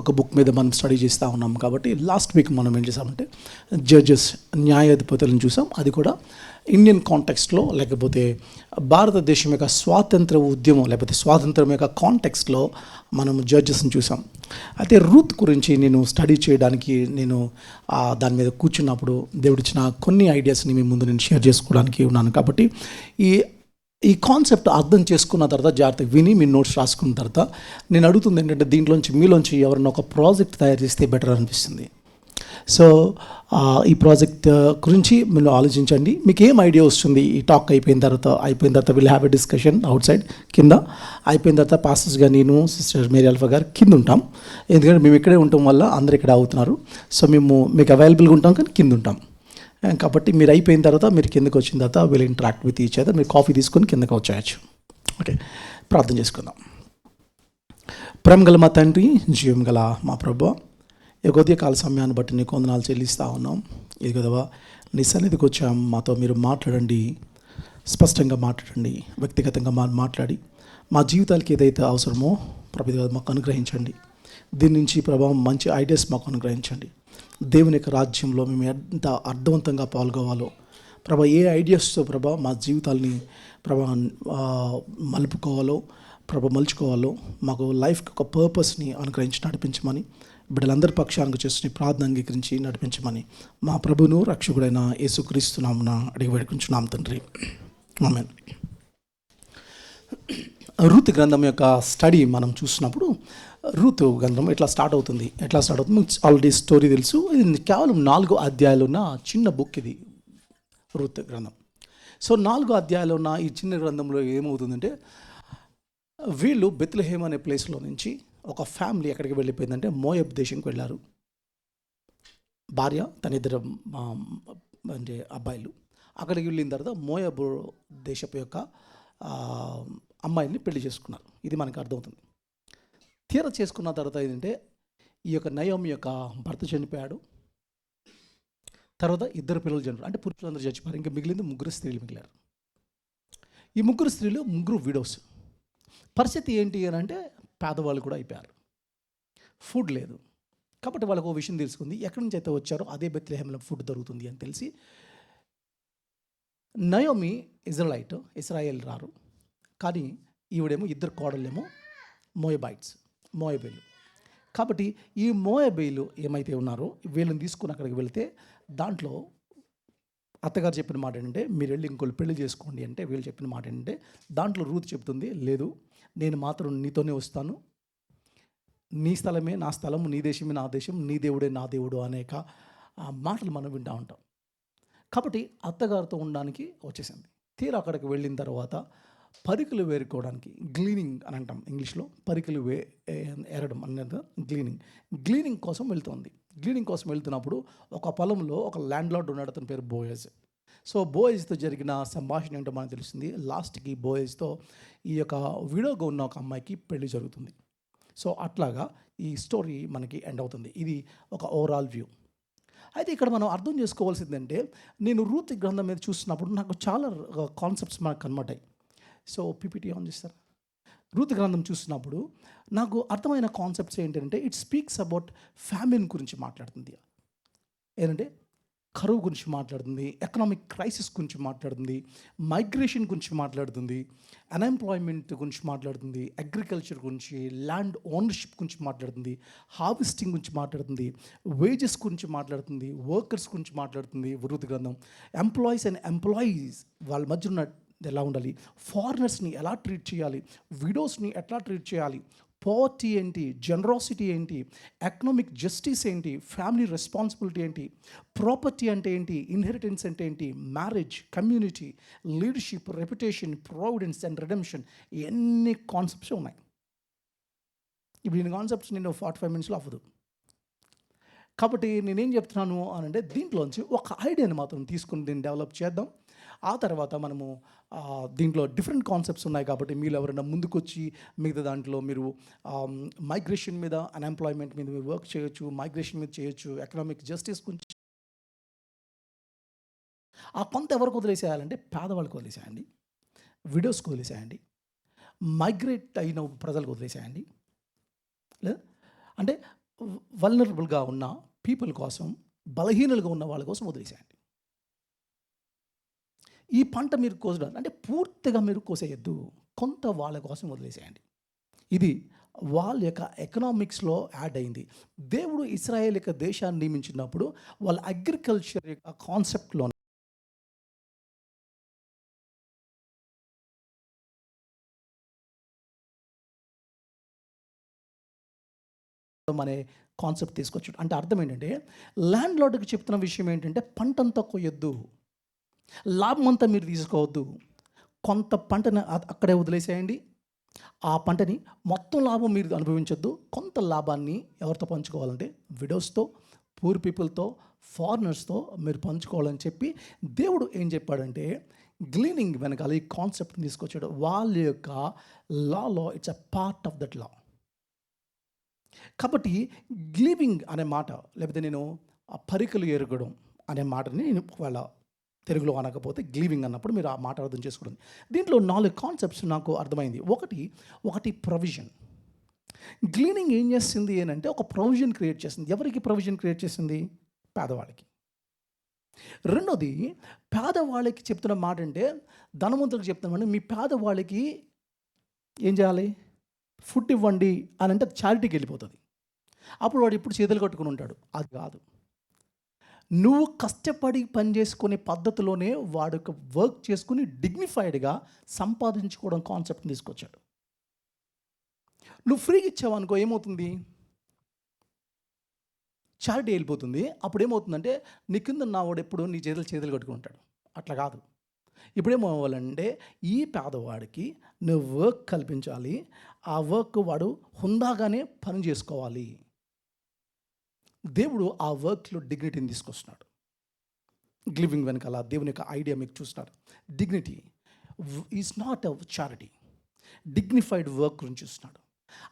ఇంకొక బుక్ మీద మనం స్టడీ చేస్తూ ఉన్నాం. కాబట్టి లాస్ట్ వీక్ మనం ఏం చేసామంటే జడ్జెస్, న్యాయాధిపతులను చూసాం. అది కూడా ఇండియన్ కాంటెక్స్ట్లో, లేకపోతే భారతదేశం యొక్క స్వాతంత్ర ఉద్యమం లేకపోతే స్వాతంత్రం యొక్క కాంటెక్స్ట్లో మనం జడ్జెస్ని చూసాం. అయితే రూత్ గురించి నేను స్టడీ చేయడానికి దాని మీద కూర్చున్నప్పుడు దేవుడిచ్చిన కొన్ని ఐడియాస్ని మీ ముందు నేను షేర్ చేసుకోవడానికి ఉన్నాను. కాబట్టి ఈ కాన్సెప్ట్ అర్థం చేసుకున్న తర్వాత, జాగ్రత్తగా విని మీ నోట్స్ రాసుకున్న తర్వాత, నేను అడుగుతుంది ఏంటంటే మీలోంచి ఎవరైనా ఒక ప్రాజెక్ట్ తయారు చేస్తే బెటర్ అనిపిస్తుంది. సో ఈ ప్రాజెక్ట్ గురించి మీరు ఆలోచించండి. మీకు ఏం ఐడియా వస్తుంది ఈ టాక్ అయిపోయిన తర్వాత will have a discussion out side కింద. అయిపోయిన తర్వాత పాస్టర్స్గా నేను, సిస్టర్ మేరీ అల్ఫా గారు కింద ఉంటాం. ఎందుకంటే మేము ఇక్కడే ఉండటం వల్ల అందరు ఇక్కడ అవుతున్నారు. సో మీకు అవైలబుల్గా ఉంటాం, కానీ కింద ఉంటాం. కాబట్టి మీరు అయిపోయిన తర్వాత, మీరు కిందకి వచ్చిన తర్వాత will interact with each other. మీరు కాఫీ తీసుకొని కిందకి వచ్చేయచ్చు. ఓకే, ప్రార్థన చేసుకుందాం. ప్రేమ గల మా తండ్రి, జీవం గల మా ప్రభువా, ఈ కొద్ది కాల సమయాన్ని బట్టి నీకు వందనాలు చెల్లిస్తూ ఉన్నాం. ఇది కదవా, నీ సన్నిధికి వచ్చాం. మాతో మీరు మాట్లాడండి, స్పష్టంగా మాట్లాడండి, వ్యక్తిగతంగా మాట్లాడి మా జీవితాలకి ఏదైతే అవసరమో ప్రభు మాకు అనుగ్రహించండి. దీని నుంచి ప్రభావం మంచి ఐడియాస్ మాకు అనుగ్రహించండి. దేవుని యొక్క రాజ్యంలో మేము ఎంత అర్థవంతంగా పాల్గొవాలో ప్రభా, ఏ ఐడియాస్తో ప్రభా మా జీవితాల్ని ప్రభా మలుచుకోవాలో మాకు లైఫ్కి ఒక పర్పస్ని అనుగ్రహించి నడిపించమని, బిడ్డలందరి పక్షానికి చేసిన ప్రార్థన అంగీకరించి నడిపించమని మా ప్రభువును రక్షకుడైన యేసుక్రీస్తు నామమున అడిగి వేడుకుంటున్నాం తండ్రి, ఆమేన్. రూతు గ్రంథం యొక్క స్టడీ మనం చూసినప్పుడు, రూతు గ్రంథం ఎట్లా స్టార్ట్ అవుతుంది ఆల్రెడీ స్టోరీ తెలుసు. ఇది కేవలం 4 అధ్యాయాలు ఉన్న చిన్న బుక్ ఇది రూతు గ్రంథం. సో 4 అధ్యాయాలు ఉన్న ఈ చిన్న గ్రంథంలో ఏమవుతుందంటే, వీళ్ళు బెత్లెహేమ్ అనే ప్లేస్లో నుంచి ఒక ఫ్యామిలీ ఎక్కడికి వెళ్ళిపోయిందంటే మోయాబ్ దేశంకి వెళ్ళారు. భార్య, తన ఇద్దరు అంటే అబ్బాయిలు. అక్కడికి వెళ్ళిన తర్వాత మోయాబ్ దేశపు యొక్క అమ్మాయిని పెళ్లి చేసుకున్నారు. ఇది మనకు అర్థమవుతుంది. తీర చేసుకున్న తర్వాత ఏంటంటే, ఈ యొక్క నయోమి యొక్క భర్త చనిపోయాడు. తర్వాత 2 పిల్లలు చనిపోయారు. అంటే పురుషులందరూ చచ్చిపోయారు. ఇంకా మిగిలింది 3 స్త్రీలు మిగిలారు. ఈ 3 స్త్రీలు 3 విడోస్. పరిస్థితి ఏంటి అని అంటే, పేదవాళ్ళు కూడా అయిపోయారు. ఫుడ్ లేదు. కాబట్టి వాళ్ళకు ఒక విషయం తెలుసుకుంది, ఎక్కడి నుంచి అయితే వచ్చారో అదే బెత్లెహేమ్లో ఫుడ్ దొరుకుతుంది అని తెలిసి, నయోమి ఇజ్రాయేల్ రారు. కానీ ఈవిడేమో 2 కోడళ్ళేమో మోయాబీలు. కాబట్టి ఈ మోయాబీలు ఏమైతే ఉన్నారో వీళ్ళని తీసుకుని అక్కడికి వెళితే, దాంట్లో అత్తగారు చెప్పిన మాట ఏంటంటే, మీరు వెళ్ళి ఇంకోళ్ళు పెళ్లి చేసుకోండి అంటే, వీళ్ళు చెప్పిన మాట ఏంటంటే, దాంట్లో రూతు చెప్తుంది, లేదు, నేను మాత్రం నీతోనే వస్తాను, నీ స్థలమే నా స్థలము, నీ దేశమే నా దేశం, నీ దేవుడే నా దేవుడు అనేక మాటలు మనం వింటూ ఉంటాం. కాబట్టి అత్తగారితో ఉండడానికి వచ్చేసింది. తీరా అక్కడికి వెళ్ళిన తర్వాత పరికలు వేరుకోవడానికి, గ్లీనింగ్ అని అంటాం ఇంగ్లీష్లో, పరికలు ఏరడం అనేది గ్లీనింగ్ కోసం వెళ్తుంది. గ్లీనింగ్ కోసం వెళ్తున్నప్పుడు ఒక పొలంలో ఒక ల్యాండ్ లార్డ్ ఉన్నాడు, అతని పేరు బోయజ్. సో బోయజ్తో జరిగిన సంభాషణ ఏంటో మనకు తెలుస్తుంది. లాస్ట్కి బోయజ్తో ఈ యొక్క విడోగా ఉన్న ఒక అమ్మాయికి పెళ్లి జరుగుతుంది. సో అట్లాగా ఈ స్టోరీ మనకి ఎండ్ అవుతుంది. ఇది ఒక ఓవరాల్ వ్యూ. అయితే ఇక్కడ మనం అర్థం చేసుకోవాల్సిందంటే, నేను రూత్ గ్రంథం మీద చూసినప్పుడు నాకు చాలా కాన్సెప్ట్స్ మనకు కనబడ్డాయి. సో పీపీటీ ఆన్ చేస్తారు. రూత్ గ్రంథం చూసినప్పుడు నాకు అర్థమైన కాన్సెప్ట్స్ ఏంటంటే, ఇట్ స్పీక్స్ అబౌట్ ఫ్యామిన్ గురించి మాట్లాడుతుంది. ఏంటంటే కరువు గురించి మాట్లాడుతుంది, ఎకనామిక్ క్రైసిస్ గురించి మాట్లాడుతుంది, మైగ్రేషన్ గురించి మాట్లాడుతుంది, అన్ఎంప్లాయ్మెంట్ గురించి మాట్లాడుతుంది, అగ్రికల్చర్ గురించి, ల్యాండ్ ఓనర్షిప్ గురించి మాట్లాడుతుంది, హార్వెస్టింగ్ గురించి మాట్లాడుతుంది, వేజెస్ గురించి మాట్లాడుతుంది, వర్కర్స్ గురించి మాట్లాడుతుంది రూత్ గ్రంథం. ఎంప్లాయీస్ అండ్ ఎంప్లాయీస్ వాళ్ళ మధ్య ఉన్న ఎలా ఉండాలి, ఫారినర్స్ని ఎలా ట్రీట్ చేయాలి, విడోస్ని ఎట్లా ట్రీట్ చేయాలి, పావర్టీ ఏంటి, జనరాసిటీ ఏంటి, ఎకనామిక్ జస్టిస్ ఏంటి, ఫ్యామిలీ రెస్పాన్సిబిలిటీ ఏంటి, ప్రాపర్టీ అంటే ఏంటి, ఇన్హెరిటెన్స్ అంటే ఏంటి, marriage, community, leadership, reputation, providence and redemption, ఎన్ని కాన్సెప్ట్స్ ఉన్నాయి. ఇప్పుడు ఈ కాన్సెప్ట్స్ నేను 45 minutesలో అవ్వదు. కాబట్టి నేనేం చెప్తున్నాను అని అంటే, దీంట్లోంచి ఒక ఐడియాని మాత్రం తీసుకుని దీన్ని డెవలప్ చేద్దాం. ఆ తర్వాత మనము దీంట్లో డిఫరెంట్ కాన్సెప్ట్స్ ఉన్నాయి. కాబట్టి మీరు ఎవరైనా ముందుకొచ్చి మిగతా దాంట్లో మీరు మైగ్రేషన్ మీద, అన్ఎంప్లాయ్మెంట్ మీద మీరు వర్క్ చేయొచ్చు, మైగ్రేషన్ మీద చేయొచ్చు, ఎకనామిక్ జస్టిస్ గురించి. ఆ కొంత ఎవరికి వదిలేసేయాలంటే, పేదవాళ్ళకి వదిలేసేయండి, విడోస్కి వదిలేసేయండి, మైగ్రేట్ అయిన ప్రజలకు వదిలేసేయండి. లేదా అంటే వల్నరబుల్గా ఉన్న పీపుల్ కోసం, బలహీనులుగా ఉన్న వాళ్ళ కోసం వదిలేసేయండి. ఈ పంట మీరు కోసడం అంటే పూర్తిగా మీరు కోసేయద్దు, కొంత వాళ్ళ కోసం వదిలేసేయండి. ఇది వాళ్ళ యొక్క ఎకనామిక్స్లో యాడ్ అయింది. దేవుడు ఇశ్రాయేల్ యొక్క దేశాన్ని నియమించినప్పుడు వాళ్ళ అగ్రికల్చర్ యొక్క కాన్సెప్ట్లో అనే కాన్సెప్ట్ తీసుకొచ్చాడు. అంటే అర్థం ఏంటంటే, ల్యాండ్ లార్డ్కి చెప్తున్న విషయం ఏంటంటే, పంటంతా కొయ్యొద్దు, లాభం అంతా మీరు తీసుకోవద్దు, కొంత పంటను అక్కడే వదిలేసేయండి. ఆ పంటని మొత్తం లాభం మీరు అనుభవించొద్దు, కొంత లాభాన్ని ఎవరితో పంచుకోవాలంటే విడోస్తో, పూర్ పీపుల్తో, ఫారినర్స్తో మీరు పంచుకోవాలని చెప్పి దేవుడు ఏం చెప్పాడంటే, గ్లీనింగ్ వెనకాల ఈ కాన్సెప్ట్ని తీసుకొచ్చాడు. వాళ్ళ యొక్క లాలో it's a part of that law. కాబట్టి గ్లీవింగ్ అనే మాట, లేకపోతే నేను ఆ పరికలు ఎరగడం అనే మాటని నేను ఒకవేళ తెలుగులో అనకపోతే గ్లీవింగ్ అన్నప్పుడు మీరు ఆ మాట అర్థం చేసుకోవడం. దీంట్లో 4 కాన్సెప్ట్స్ నాకు అర్థమైంది. ఒకటి ప్రొవిజన్. గ్లీనింగ్ ఏం చేస్తుంది అంటే ఒక ప్రొవిజన్ క్రియేట్ చేస్తుంది. ఎవరికి ప్రొవిజన్ క్రియేట్ చేసింది? పేదవాళ్ళకి. రెండోది, పేదవాళ్ళకి చెప్తున్న మాట అంటే, ధనవంతులకు చెప్తున్నామంటే మీ పేదవాళ్ళకి ఏం చేయాలి? ఫుడ్ ఇవ్వండి అని అంటే చారిటీకి వెళ్ళిపోతుంది. అప్పుడు వాడు ఇప్పుడు చేతులు కట్టుకుని ఉంటాడు. అది కాదు, నువ్వు కష్టపడి పని చేసుకునే పద్ధతిలోనే వాడు వర్క్ చేసుకుని డిగ్నిఫైడ్గా సంపాదించుకోవడం కాన్సెప్ట్ని తీసుకొచ్చాడు. నువ్వు ఫ్రీగా ఇచ్చావు అనుకో, ఏమవుతుంది? చారిటీ వెళ్ళిపోతుంది. అప్పుడు ఏమవుతుందంటే, నీ కింద నా వాడు ఎప్పుడు నీ చేతులు కట్టుకుంటాడు. అట్లా కాదు. ఇప్పుడేమో అవ్వాలంటే, ఈ పేదవాడికి నువ్వు వర్క్ కల్పించాలి. ఆ వర్క్ వాడు హుందాగానే పని చేసుకోవాలి. దేవుడు ఆ వర్క్లో డిగ్నిటీని తీసుకొస్తున్నాడు. గ్లివింగ్ వెనకాల దేవుని యొక్క ఐడియా మీకు చూస్తున్నారు. Dignity is not a charity, dignified work గురించి చూస్తున్నాడు.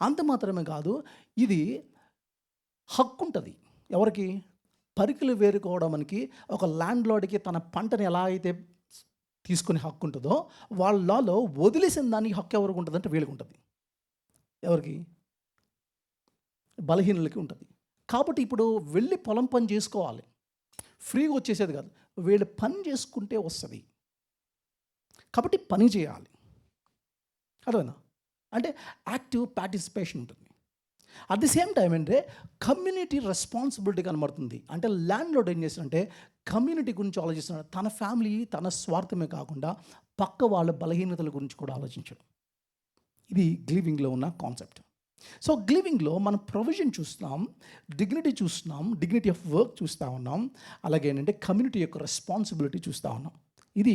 అంత మాత్రమే కాదు, ఇది హక్కు ఉంటుంది. ఎవరికి? పరికలు వేరుకోవడానికి ఒక ల్యాండ్ లార్డ్కి తన పంటని ఎలా అయితే తీసుకునే హక్కు ఉంటుందో, వాళ్ళలో వదిలేసిన దానికి హక్కు ఎవరికి ఉంటుంది అంటే వీళ్ళకి ఉంటుంది. ఎవరికి? బలహీనులకి ఉంటుంది. కాబట్టి ఇప్పుడు వెళ్ళి పొలం పని చేసుకోవాలి, ఫ్రీగా వచ్చేసేది కాదు. వీళ్ళు పని చేసుకుంటే వస్తుంది. కాబట్టి పని చేయాలి. అర్థమైనా? అంటే యాక్టివ్ పార్టిసిపేషన్ ఉంటుంది. అట్ ది సేమ్ టైం అంటే కమ్యూనిటీ రెస్పాన్సిబిలిటీ కనబడుతుంది. అంటే ల్యాండ్ లార్డ్ ఏం చేస్తాడంటే కమ్యూనిటీ గురించి ఆలోచిస్తున్నాడు. తన ఫ్యామిలీ, తన స్వార్థమే కాకుండా పక్క వాళ్ళ బలహీనతల గురించి కూడా ఆలోచించడం. ఇది గ్లీవింగ్లో ఉన్న కాన్సెప్ట్. సో గ్లీవింగ్లో మనం ప్రొవిజన్ చూస్తున్నాం, డిగ్నిటీ చూస్తున్నాం, డిగ్నిటీ ఆఫ్ వర్క్ చూస్తూ ఉన్నాం, అలాగే ఏంటంటే కమ్యూనిటీ యొక్క రెస్పాన్సిబిలిటీ చూస్తూ ఉన్నాం. ఇది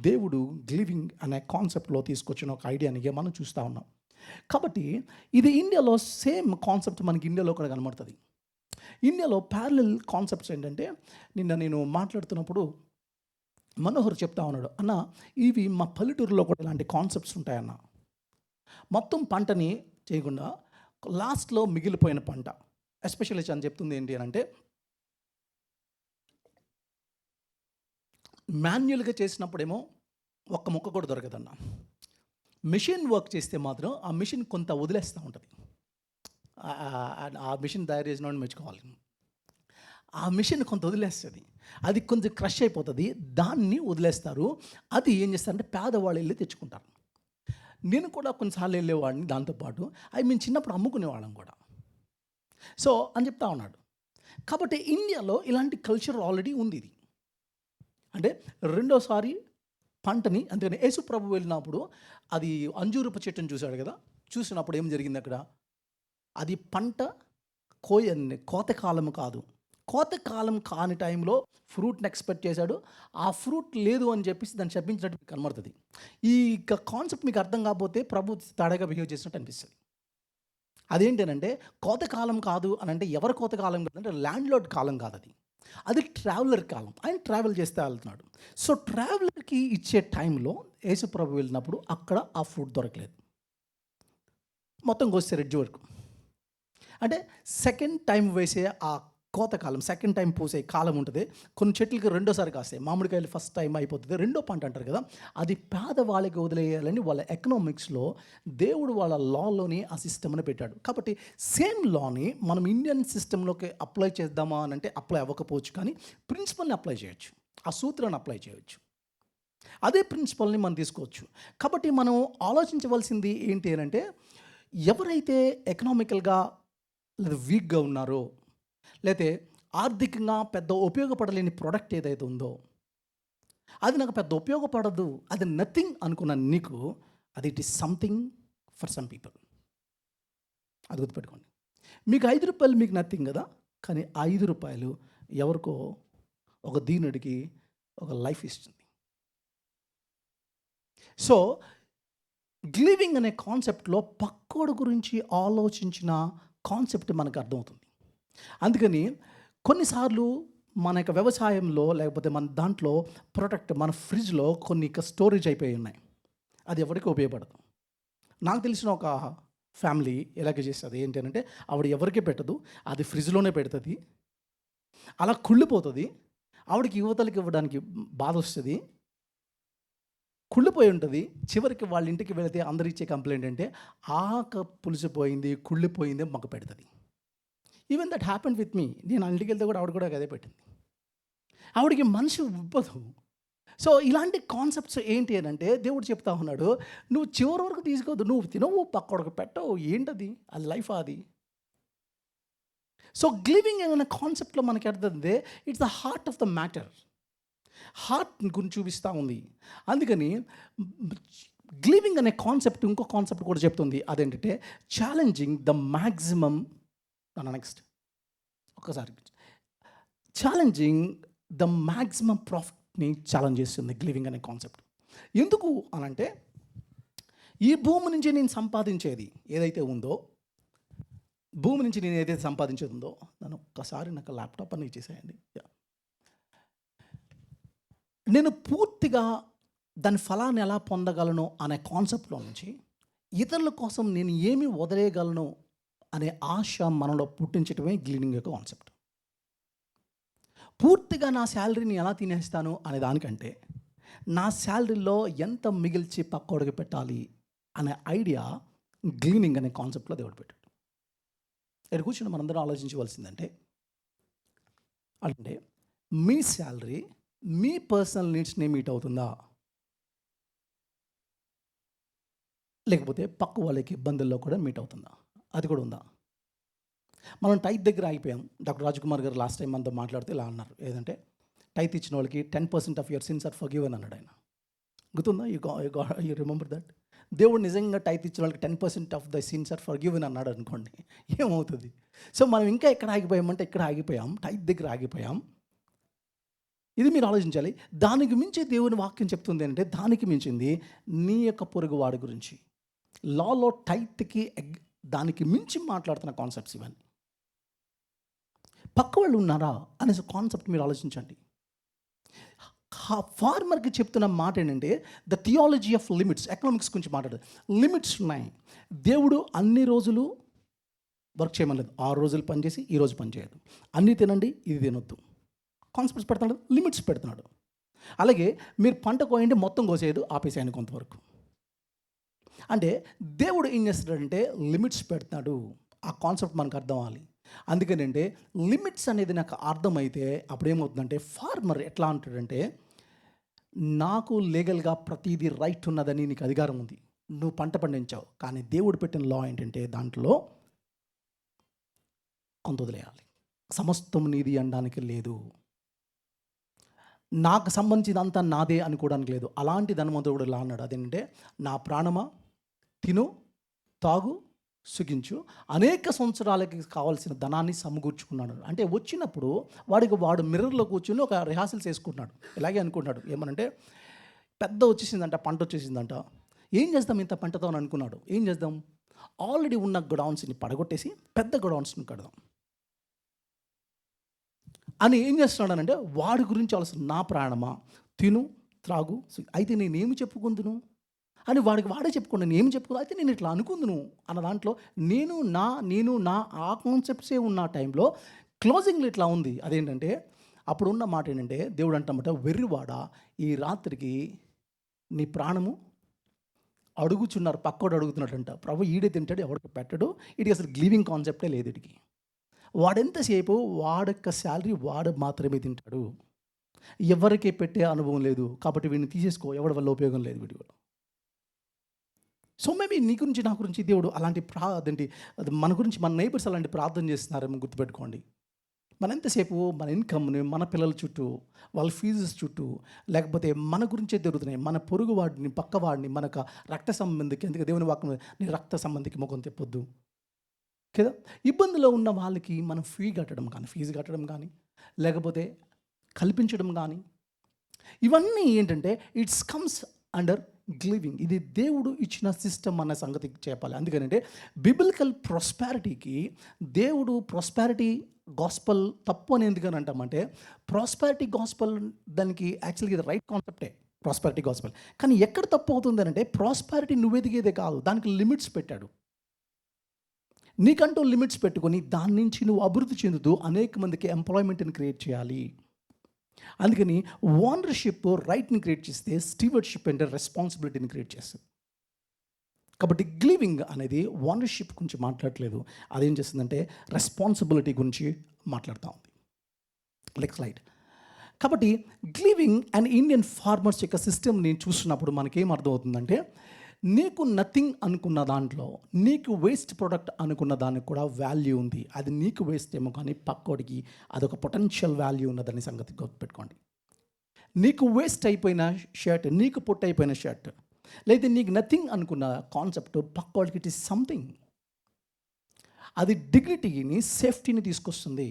దేవుడు గ్లీవింగ్ అనే కాన్సెప్ట్లో తీసుకొచ్చిన ఒక ఐడియానిగా మనం చూస్తూ ఉన్నాం. కాబట్టి ఇది ఇండియాలో సేమ్ కాన్సెప్ట్ మనకి ఇండియాలో కూడా కనబడుతుంది. ఇండియాలో ప్యారలల్ కాన్సెప్ట్స్ ఏంటంటే, నిన్న నేను మాట్లాడుతున్నప్పుడు మనోహర్ చెప్తా ఉన్నాడు, అన్న ఇవి మా పల్లెటూరులో కూడా ఇలాంటి కాన్సెప్ట్స్ ఉంటాయన్న. మొత్తం పంటని చేయకుండా లాస్ట్లో మిగిలిపోయిన పంట, ఎస్పెషల్లీ అని చెప్తుంది ఏంటి అని అంటే, మాన్యువల్గా చేసినప్పుడేమో ఒక్క మొక్క కూడా దొరకదన్న. మిషన్ వర్క్ చేస్తే మాత్రం ఆ మిషన్ కొంత వదిలేస్తూ ఉంటుంది. ఆ మిషన్ తయారు చేసిన వాడిని మెచ్చుకోవాలి. ఆ మిషన్ కొంత వదిలేస్తుంది, అది కొంచెం క్రష్ అయిపోతుంది, దాన్ని వదిలేస్తారు. అది ఏం చేస్తారంటే పేదవాళ్ళు వెళ్ళి తెచ్చుకుంటారు. నేను కూడా కొన్నిసార్లు వెళ్ళేవాడిని దాంతోపాటు. అవి మేము చిన్నప్పుడు అమ్ముకునేవాళ్ళం కూడా. సో అని చెప్తా ఉన్నాడు. కాబట్టి ఇండియాలో ఇలాంటి కల్చర్ ఆల్రెడీ ఉంది. ఇది అంటే రెండోసారి పంటని, అందుకని యేసు ప్రభు వెళ్ళినప్పుడు అది అంజూరపు చెట్టుని చూశాడు కదా. చూసినప్పుడు ఏం జరిగింది అక్కడ? అది పంట కోతకాలం కాదు. కోతకాలం కాని టైంలో ఫ్రూట్ని ఎక్స్పెక్ట్ చేశాడు. ఆ ఫ్రూట్ లేదు అని చెప్పేసి దాన్ని చెప్పించినట్టు కనబడుతుంది. ఈ కాన్సెప్ట్ మీకు అర్థం కాకపోతే ప్రభు తేడాగా బిహేవ్ చేసినట్టు అనిపిస్తుంది. అదేంటనంటే కోతకాలం కాదు అని అంటే ఎవరి కోతకాలం కాదంటే ల్యాండ్ లార్డ్ కాలం కాదు, అది ట్రావెలర్ కాలం. ఆయన ట్రావెల్ చేస్తే వెళ్తున్నాడు. సో ట్రావెలర్కి ఇచ్చే టైంలో యేసు ప్రభు వెళ్ళినప్పుడు అక్కడ ఆ ఫ్రూట్ దొరకలేదు. మొత్తం కోస్తే రెడ్జి వరకు. అంటే సెకండ్ టైం వేసే ఆ కోతకాలం, సెకండ్ టైం పూసే కాలం ఉంటుంది. కొన్ని చెట్లకి రెండోసారి కాస్తాయి. మామిడికాయలు ఫస్ట్ టైం అయిపోతుంది, రెండో పంట అంటారు కదా, అది పేదవాళ్ళకి వదిలేయాలని వాళ్ళ ఎకనామిక్స్లో దేవుడు వాళ్ళ లాలోని ఆ సిస్టమ్ని పెట్టాడు. కాబట్టి సేమ్ లాని మనం ఇండియన్ సిస్టంలోకి అప్లై చేద్దామా అని అంటే అప్లై అవ్వకపోవచ్చు, కానీ ప్రిన్సిపల్ని అప్లై చేయొచ్చు, ఆ సూత్రాన్ని అప్లై చేయొచ్చు. అదే ప్రిన్సిపల్ని మనం తీసుకోవచ్చు. కాబట్టి మనం ఆలోచించవలసింది ఏంటి అని అంటే, ఎవరైతే ఎకనామికల్గా లేదా వీక్గా ఉన్నారో, లేతే ఆర్థికంగా పెద్ద ఉపయోగపడలేని ప్రోడక్ట్ ఏదైతే ఉందో, అది నాకు పెద్ద ఉపయోగపడదు, అది నథింగ్ అనుకున్న నీకు, అది it is something for some people. అది గుర్తుపెట్టుకోండి. మీకు ₹5 మీకు నథింగ్ కదా, కానీ ₹5 ఎవరికో, ఒక దీనుడికి ఒక లైఫ్ ఇస్తుంది. సో గ్లివింగ్ అనే కాన్సెప్ట్లో పక్కోడు గురించి ఆలోచించిన కాన్సెప్ట్ మనకు అర్థమవుతుంది. అందుకని కొన్నిసార్లు మన యొక్క వ్యవసాయంలో లేకపోతే మన దాంట్లో ప్రొడక్ట్, మన ఫ్రిడ్జ్లో కొన్ని స్టోరేజ్ అయిపోయి ఉన్నాయి, అది ఎవరికి ఉపయోగపడదు. నాకు తెలిసిన ఒక ఫ్యామిలీ ఎలాగ చేస్తుంది ఏంటి అంటే, ఆవిడ ఎవరికి పెట్టదు, అది ఫ్రిడ్జ్లోనే పెడుతుంది, అలా కుళ్ళిపోతుంది, ఆవిడకి యువతలకి ఇవ్వడానికి బాధ వస్తుంది, కుళ్ళిపోయి ఉంటుంది. చివరికి వాళ్ళ ఇంటికి వెళితే అందరు ఇచ్చే కంప్లైంట్ అంటే, పులిసిపోయింది, కుళ్ళిపోయింది, మాకు పెడుతుంది. Even that happened with me. నేను ఇంటికి వెళ్తే కూడా ఆవిడ కూడా అదే పెట్టింది. ఆవిడకి మనసు ఉబ్బదు. సో ఇలాంటి కాన్సెప్ట్స్ ఏంటి అని అంటే, దేవుడు చెప్తా ఉన్నాడు, నువ్వు చివరి వరకు తీసుకోవద్దు, నువ్వు తినవు, పక్కడికి పెట్టవు, ఏంటది, అది లైఫ్ అది. సో గ్లివింగ్ అనే కాన్సెప్ట్లో మనకి అర్థందే, it's the heart of the matter. Heart గురించి చూపిస్తూ ఉంది. అందుకని గ్లివింగ్ అనే కాన్సెప్ట్ ఇంకో కాన్సెప్ట్ కూడా చెప్తుంది. అదేంటంటే ఛాలెంజింగ్ ద మ్యాక్సిమం. నెక్స్ట్ ఒక్కసారి ఛాలెంజింగ్ ద మ్యాక్సిమం ప్రాఫిట్ని ఛాలెంజ్ చేస్తుంది గ్లివింగ్ అనే కాన్సెప్ట్. ఎందుకు అనంటే, ఈ భూమి నుంచి నేను సంపాదించేది ఏదైతే ఉందో, భూమి నుంచి నేను ఏదైతే సంపాదించేది ఉందో, నన్ను ఒక్కసారి నాకు ల్యాప్టాప్ అని ఇచ్చేసేయండి. నేను పూర్తిగా దాని ఫలాన్ని ఎలా పొందగలను అనే కాన్సెప్ట్లో నుంచి ఇతరుల కోసం నేను ఏమి వదిలేయగలను అనే ఆశ మనలో పుట్టించడమే గ్లివింగ్ యొక్క కాన్సెప్ట్. పూర్తిగా నా శాలరీని ఎలా తినేస్తాను అనే దానికంటే, నా శాలరీలో ఎంత మిగిల్చి పక్కోడికి పెట్టాలి అనే ఐడియా గ్లీనింగ్ అనే కాన్సెప్ట్లో దేవుడు పెట్టాడు. ఇక్కడ కూర్చొని మనందరం ఆలోచించవలసిందంటే, అంటే మీ శాలరీ మీ పర్సనల్ నీడ్స్ని మీట్ అవుతుందా, లేకపోతే పక్క వాళ్ళకి ఇబ్బందుల్లో కూడా మీట్ అవుతుందా, అది కూడా ఉందా? మనం టైత్ దగ్గర ఆగిపోయాం. డాక్టర్ రాజ్కుమార్ గారు లాస్ట్ టైం మనతో మాట్లాడితే ఇలా అన్నారు, ఏదంటే టైత్ ఇచ్చిన వాళ్ళకి 10% of your sins are forgiven అన్నాడు ఆయన. గుర్తుందా? You remember that? దేవుడు నిజంగా టైత్ ఇచ్చిన వాళ్ళకి 10% of the sins are forgiven అన్నాడు అనుకోండి, ఏమవుతుంది? సో మనం ఇంకా ఎక్కడ ఆగిపోయామంటే, ఇక్కడ ఆగిపోయాం, టైత్ దగ్గర ఆగిపోయాం. ఇది మీరు ఆలోచించాలి. దానికి మించి దేవుని వాక్యం చెప్తుంది ఏంటంటే, దానికి మించింది నీ యొక్క పొరుగు వాడి గురించి. లాలో టైత్కి దానికి మించి మాట్లాడుతున్న కాన్సెప్ట్స్ ఇవన్నీ. పక్క వాళ్ళు ఉన్నారా అనే కాన్సెప్ట్ మీరు ఆలోచించండి. ఫార్మర్కి చెప్తున్న మాట ఏంటంటే, the theology of limits. Economics గురించి మాట్లాడదు. లిమిట్స్ ఉన్నాయి. దేవుడు అన్ని రోజులు వర్క్ చేయమలేదు. 6 రోజులు పనిచేసి ఈ రోజు పని చేయదు. అన్నీ తినండి, ఇది తినొద్దు. కాన్సెప్ట్స్ పెడుతున్నాడు, లిమిట్స్ పెడుతున్నాడు. అలాగే మీరు పంట కోయండి, మొత్తం కోసేయదు, ఆపేసేయండి కొంతవరకు. అంటే దేవుడు ఏం చేస్తాడంటే లిమిట్స్ పెడుతున్నాడు. ఆ కాన్సెప్ట్ మనకు అర్థం అవ్వాలి. అందుకనంటే లిమిట్స్ అనేది నాకు అర్థమైతే అప్పుడు ఏమవుతుందంటే, ఫార్మర్ ఎట్లా అంటాడంటే, నాకు లీగల్గా ప్రతిదీ రైట్ ఉన్నదని నీకు అధికారం ఉంది, నువ్వు పంట పండించావు, కానీ దేవుడు పెట్టిన లా ఏంటంటే దాంట్లో కొంత వదిలేయాలి, సమస్తం నీది అనడానికి లేదు, నాకు సంబంధించినంతా నాదే అనుకోవడానికి లేదు. అలాంటి ధనవంతుడు ఇలా అన్నాడు, అదేంటంటే నా ప్రాణమా తిను తాగు సుఖించు, అనేక సంవత్సరాలకి కావాల్సిన ధనాన్ని సమకూర్చుకున్నాడు. అంటే వచ్చినప్పుడు వాడు మిర్రర్లో కూర్చుని ఒక రిహార్సల్స్ వేసుకుంటున్నాడు. ఇలాగే అనుకుంటున్నాడు, ఏమనంటే పెద్ద వచ్చేసిందంట, పంట వచ్చేసిందంట, ఏం చేద్దాం ఇంత పంటతో అని అనుకున్నాడు. ఏం చేద్దాం, ఆల్రెడీ ఉన్న గొడౌన్స్ని పడగొట్టేసి పెద్ద గొడౌన్స్ని కడదాం అని ఏం చేస్తున్నాడనంటే, వాడి గురించి ఆలోచన, నా ప్రాణమా తిను త్రాగు, అయితే నేనేమి చెప్పుకుందును అని వాడే చెప్పుకోండి, నేను ఏమి చెప్పుకుందా, అయితే నేను ఇట్లా అనుకుందును అన్న దాంట్లో నేను నా ఆ కాన్సెప్ట్సే ఉన్న టైంలో క్లోజింగ్లో ఇట్లా ఉంది. అదేంటంటే అప్పుడున్న మాట ఏంటంటే దేవుడు అంటమాట, వెర్రివాడ ఈ రాత్రికి నీ ప్రాణము అడుగుచున్నారు, పక్కోడు అడుగుతున్నాడంట. ప్రభు ఈడే తింటాడు, ఎవరికి పెట్టడు. వీడికి అసలు గ్లీవింగ్ కాన్సెప్టే లేదు వీడికి. వాడెంతసేపు వాడొక్క శాలరీ వాడు మాత్రమే తింటాడు, ఎవరికి పెట్టే అనుభవం లేదు. కాబట్టి వీడిని తీసేసుకో, ఎవడి వల్ల ఉపయోగం లేదు వీడి వల్ల. సో మేబీ నీ గురించి నా గురించి దేవుడు అలాంటి అదేంటి మన గురించి మన నైబర్స్ అలాంటి ప్రార్థన చేస్తున్నారేమో గుర్తుపెట్టుకోండి. మన ఎంతసేపు మన ఇన్కమ్ని మన పిల్లల చుట్టూ, వాళ్ళ ఫీజెస్ చుట్టూ, లేకపోతే మన గురించే తిరుగుతున్నాయి. మన పొరుగు వాడిని, పక్కవాడిని, మనకు రక్త సంబంధికి, ఎందుకు దేవుని వాక్యం నీ రక్త సంబంధికి ముఖం తెప్పొద్దు కదా. ఇబ్బందిలో ఉన్న వాళ్ళకి మనం ఫీజు కట్టడం కానీ లేకపోతే కల్పించడం కానీ, ఇవన్నీ ఏంటంటే ఇట్స్ కమ్స్ అండర్ గ్లీవింగ్. ఇది దేవుడు ఇచ్చిన సిస్టమ్ అన్న సంగతి చెప్పాలి. అందుకనంటే బిబిలికల్ ప్రాస్పారిటీకి దేవుడు ప్రాస్పారిటీ గాస్పల్ తప్పు అని ఎందుకని అంటామంటే, ప్రాస్పారిటీ గాస్పల్ దానికి యాక్చువల్గా ఇది రైట్ కాన్సెప్టే, ప్రాస్పారిటీ గాస్పల్. కానీ ఎక్కడ తప్పు అవుతుంది అంటే, ప్రాస్పారిటీ నువ్వు ఎదిగేదే కాదు, దానికి లిమిట్స్ పెట్టాడు. నీకంటూ లిమిట్స్ పెట్టుకొని దాని నుంచి నువ్వు అభివృద్ధి చెందుతూ అనేక మందికి ఎంప్లాయ్మెంట్ని క్రియేట్ చేయాలి. అందుకని ఓనర్షిప్ రైట్ని క్రియేట్ చేస్తే, స్టీవర్డ్షిప్ అంటే రెస్పాన్సిబిలిటీని క్రియేట్ చేస్తుంది. కాబట్టి గ్లీవింగ్ అనేది ఓనర్షిప్ గురించి మాట్లాడట్లేదు, అదేం చేస్తుందంటే రెస్పాన్సిబిలిటీ గురించి మాట్లాడుతూ ఉంది. Next slide. కాబట్టి గ్లీవింగ్ అండ్ ఇండియన్ ఫార్మర్స్ యొక్క సిస్టమ్ని చూస్తున్నప్పుడు మనకేం అర్థమవుతుందంటే, నీకు నథింగ్ అనుకున్న దాంట్లో, నీకు వేస్ట్ ప్రోడక్ట్ అనుకున్న దానికి కూడా వాల్యూ ఉంది. అది నీకు వేస్ట్ ఏమో కానీ పక్కోడికి అదొక పొటెన్షియల్ వాల్యూ ఉన్నదని సంగతి గుర్తుపెట్టుకోండి. నీకు వేస్ట్ అయిపోయిన షర్ట్, నీకు పొట్టయిపోయిన షర్ట్, లేదా నీకు నథింగ్ అనుకున్న కాన్సెప్ట్ పక్కోడికి ఇట్ ఈస్ సంథింగ్. అది డిగ్నిటీని, సేఫ్టీని తీసుకొస్తుంది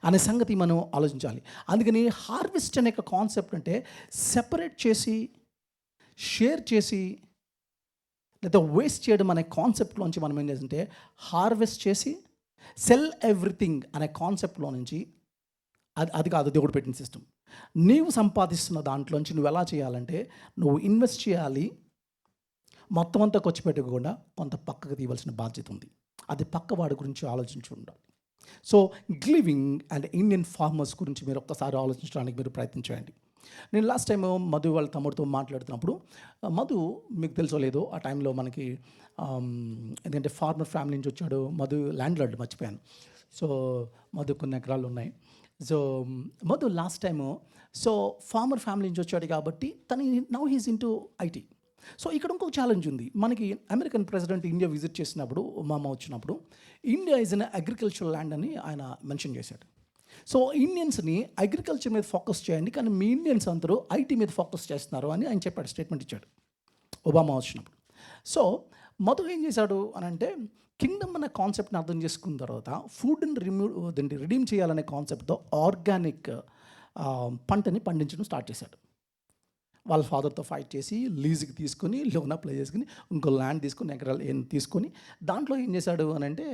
అనే సంగతి మనం ఆలోచించాలి. అందుకని హార్వెస్ట్ అనే కాన్సెప్ట్ అంటే సెపరేట్ చేసి, షేర్ చేసి, లేదా వేస్ట్ చేయడం అనే కాన్సెప్ట్లోంచి మనం ఏం చేస్తుంటే, హార్వెస్ట్ చేసి సెల్ ఎవ్రీథింగ్ అనే కాన్సెప్ట్లో నుంచి, అది కాదు దేవుడు పెట్టిన సిస్టమ్. నీవు సంపాదిస్తున్న దాంట్లోంచి నువ్వు ఎలా చేయాలంటే, నువ్వు ఇన్వెస్ట్ చేయాలి, మొత్తం అంతా ఖర్చు పెట్టకుండా కొంత పక్కకు తీయవలసిన బాధ్యత ఉంది. అది పక్కవాడి గురించి ఆలోచించి ఉండాలి. సో గ్లీవింగ్ అండ్ ఇండియన్ ఫార్మర్స్ గురించి మీరు ఒక్కసారి ఆలోచించడానికి మీరు ప్రయత్నించండి. నేను లాస్ట్ టైం మధు వాళ్ళ తమ్ముడితో మాట్లాడుతున్నప్పుడు, మధు మీకు తెలుసో లేదో, ఆ టైంలో మనకి ఎందుకంటే ఫార్మర్ ఫ్యామిలీ నుంచి వచ్చాడు. మధు ల్యాండ్ లార్డ్, మర్చిపోయాను. సో మధు కొన్ని ఎకరాలు ఉన్నాయి. So Madhu last time farmer family నుంచి వచ్చాడు కాబట్టి తను now he's into IT. So ఇక్కడ ఇంకొక ఛాలెంజ్ ఉంది. మనకి అమెరికన్ ప్రెసిడెంట్ ఇండియా విజిట్ చేసినప్పుడు, మామ వచ్చినప్పుడు, India is an agricultural land అని ఆయన మెన్షన్ చేశాడు. సో ఇండియన్స్ని అగ్రికల్చర్ మీద ఫోకస్ చేయండి, కానీ మీ ఇండియన్స్ అందరూ ఐటీ మీద ఫోకస్ చేస్తున్నారు అని ఆయన చెప్పాడు, స్టేట్మెంట్ ఇచ్చాడు ఒబామా వచ్చినప్పుడు. సో మధు ఏం చేశాడు అని అంటే, కింగ్డమ్ అనే కాన్సెప్ట్ని అర్థం చేసుకున్న తర్వాత ఫుడ్ని రిడీమ్ చేయాలనే కాన్సెప్ట్తో ఆర్గానిక్ పంటని పండించడం స్టార్ట్ చేశాడు. వాళ్ళ ఫాదర్తో ఫైట్ చేసి లీజుకి తీసుకొని, లోన్ అప్లై చేసుకుని, ఇంకో ల్యాండ్ తీసుకొని, ఎకరాలు తీసుకొని, దాంట్లో ఏం చేశాడు అని అంటే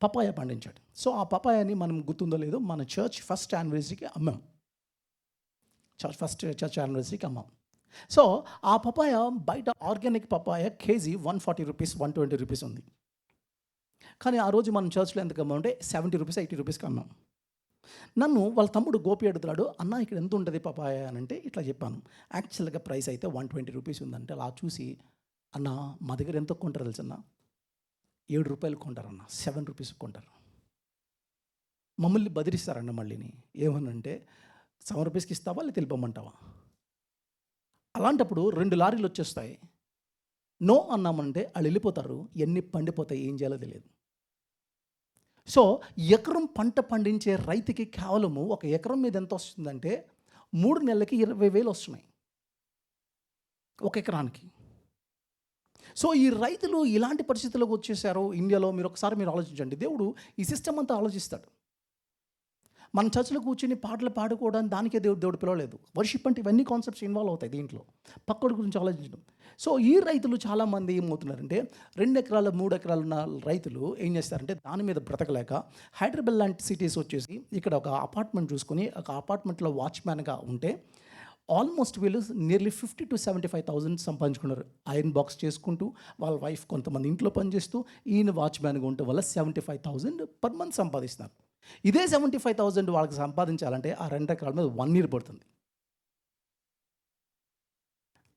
పపాయ పండించాడు. సో ఆ పపాయని మనం గుర్తుందో లేదో, మన చర్చ్ ఫస్ట్ యానివర్సరీకి అమ్మాం. చర్చ్ యానివర్సరీకి అమ్మాం. సో ఆ పపాయ బయట organic papaya KG 140 rupees, 120 rupees ఉంది. కానీ ఆ రోజు మనం చర్చ్లో ఎందుకు అమ్మామంటే 70 రూపీస్, 80 రూపీస్కి అమ్మాం. నన్ను వాళ్ళ తమ్ముడు గోపి అడుగుతున్నాడు, అన్న ఇక్కడ ఎంత ఉంటుంది పపాయ అని అంటే ఇట్లా చెప్పాను. యాక్చువల్గా ప్రైస్ అయితే 120 రూపీస్ ఉందంటే, అలా చూసి, అన్న మా దగ్గర ఎంత కొంటారు తెలుసన్న, 7 రూపాయలు కొంటారన్న, 7 రూపీస్ కొంటారు. మమ్మల్ని బదిరిస్తారన్న మళ్ళీని. ఏమనంటే 7 రూపీస్కి ఇస్తావా లేదా తెలిపమంటావా? అలాంటప్పుడు 2 లారీలు వచ్చేస్తాయి. నో అన్నామంటే వాళ్ళు వెళ్ళిపోతారు, ఎన్ని పండిపోతాయి, ఏం చేయాలో తెలియదు. సో ఎకరం పంట పండించే రైతుకి కేవలము ఒక ఎకరం మీద ఎంత వస్తుందంటే 3 నెలలకి 20,000 వస్తున్నాయి ఒక ఎకరానికి. సో ఈ రైతులు ఇలాంటి పరిస్థితులకు వచ్చేసారు ఇండియాలో. మీరు ఒకసారి ఆలోచించండి. దేవుడు ఈ సిస్టమ్ అంతా ఆలోచిస్తాడు. మన చర్చలో కూర్చొని పాటలు పాడుకోవడానికి దానికే దేవుడు పిలవలేదు. వర్షిప్ అంటే ఇవన్నీ కాన్సెప్ట్స్ ఇన్వాల్వ్ అవుతాయి దీంట్లో, పక్కడి గురించి ఆలోచించడం. సో ఈ రైతులు చాలామంది ఏమవుతున్నారంటే, 2 ఎకరాలు 3 ఎకరాలు ఉన్న రైతులు ఏం చేస్తారంటే, దాని మీద బ్రతకలేక హైదరాబాద్ లాంటి సిటీస్ వచ్చేసి ఇక్కడ ఒక అపార్ట్మెంట్ చూసుకొని, ఒక అపార్ట్మెంట్లో వాచ్మ్యాన్గా ఉంటే ఆల్మోస్ట్ వీళ్ళు నియర్లీ 50,000 to 75,000 సంపాదించుకున్నారు. ఐరన్ బాక్స్ చేసుకుంటూ, వాళ్ళ వైఫ్ కొంతమంది ఇంట్లో పనిచేస్తూ, ఈయన వాచ్మ్యాన్గా ఉండటం వల్ల 75,000 పర్ మంత్ సంపాదిస్తున్నారు. ఇదే 75,000 వాళ్ళకి సంపాదించాలంటే ఆ 2 ఎకరాల మీద 1 ఇయర్ పడుతుంది.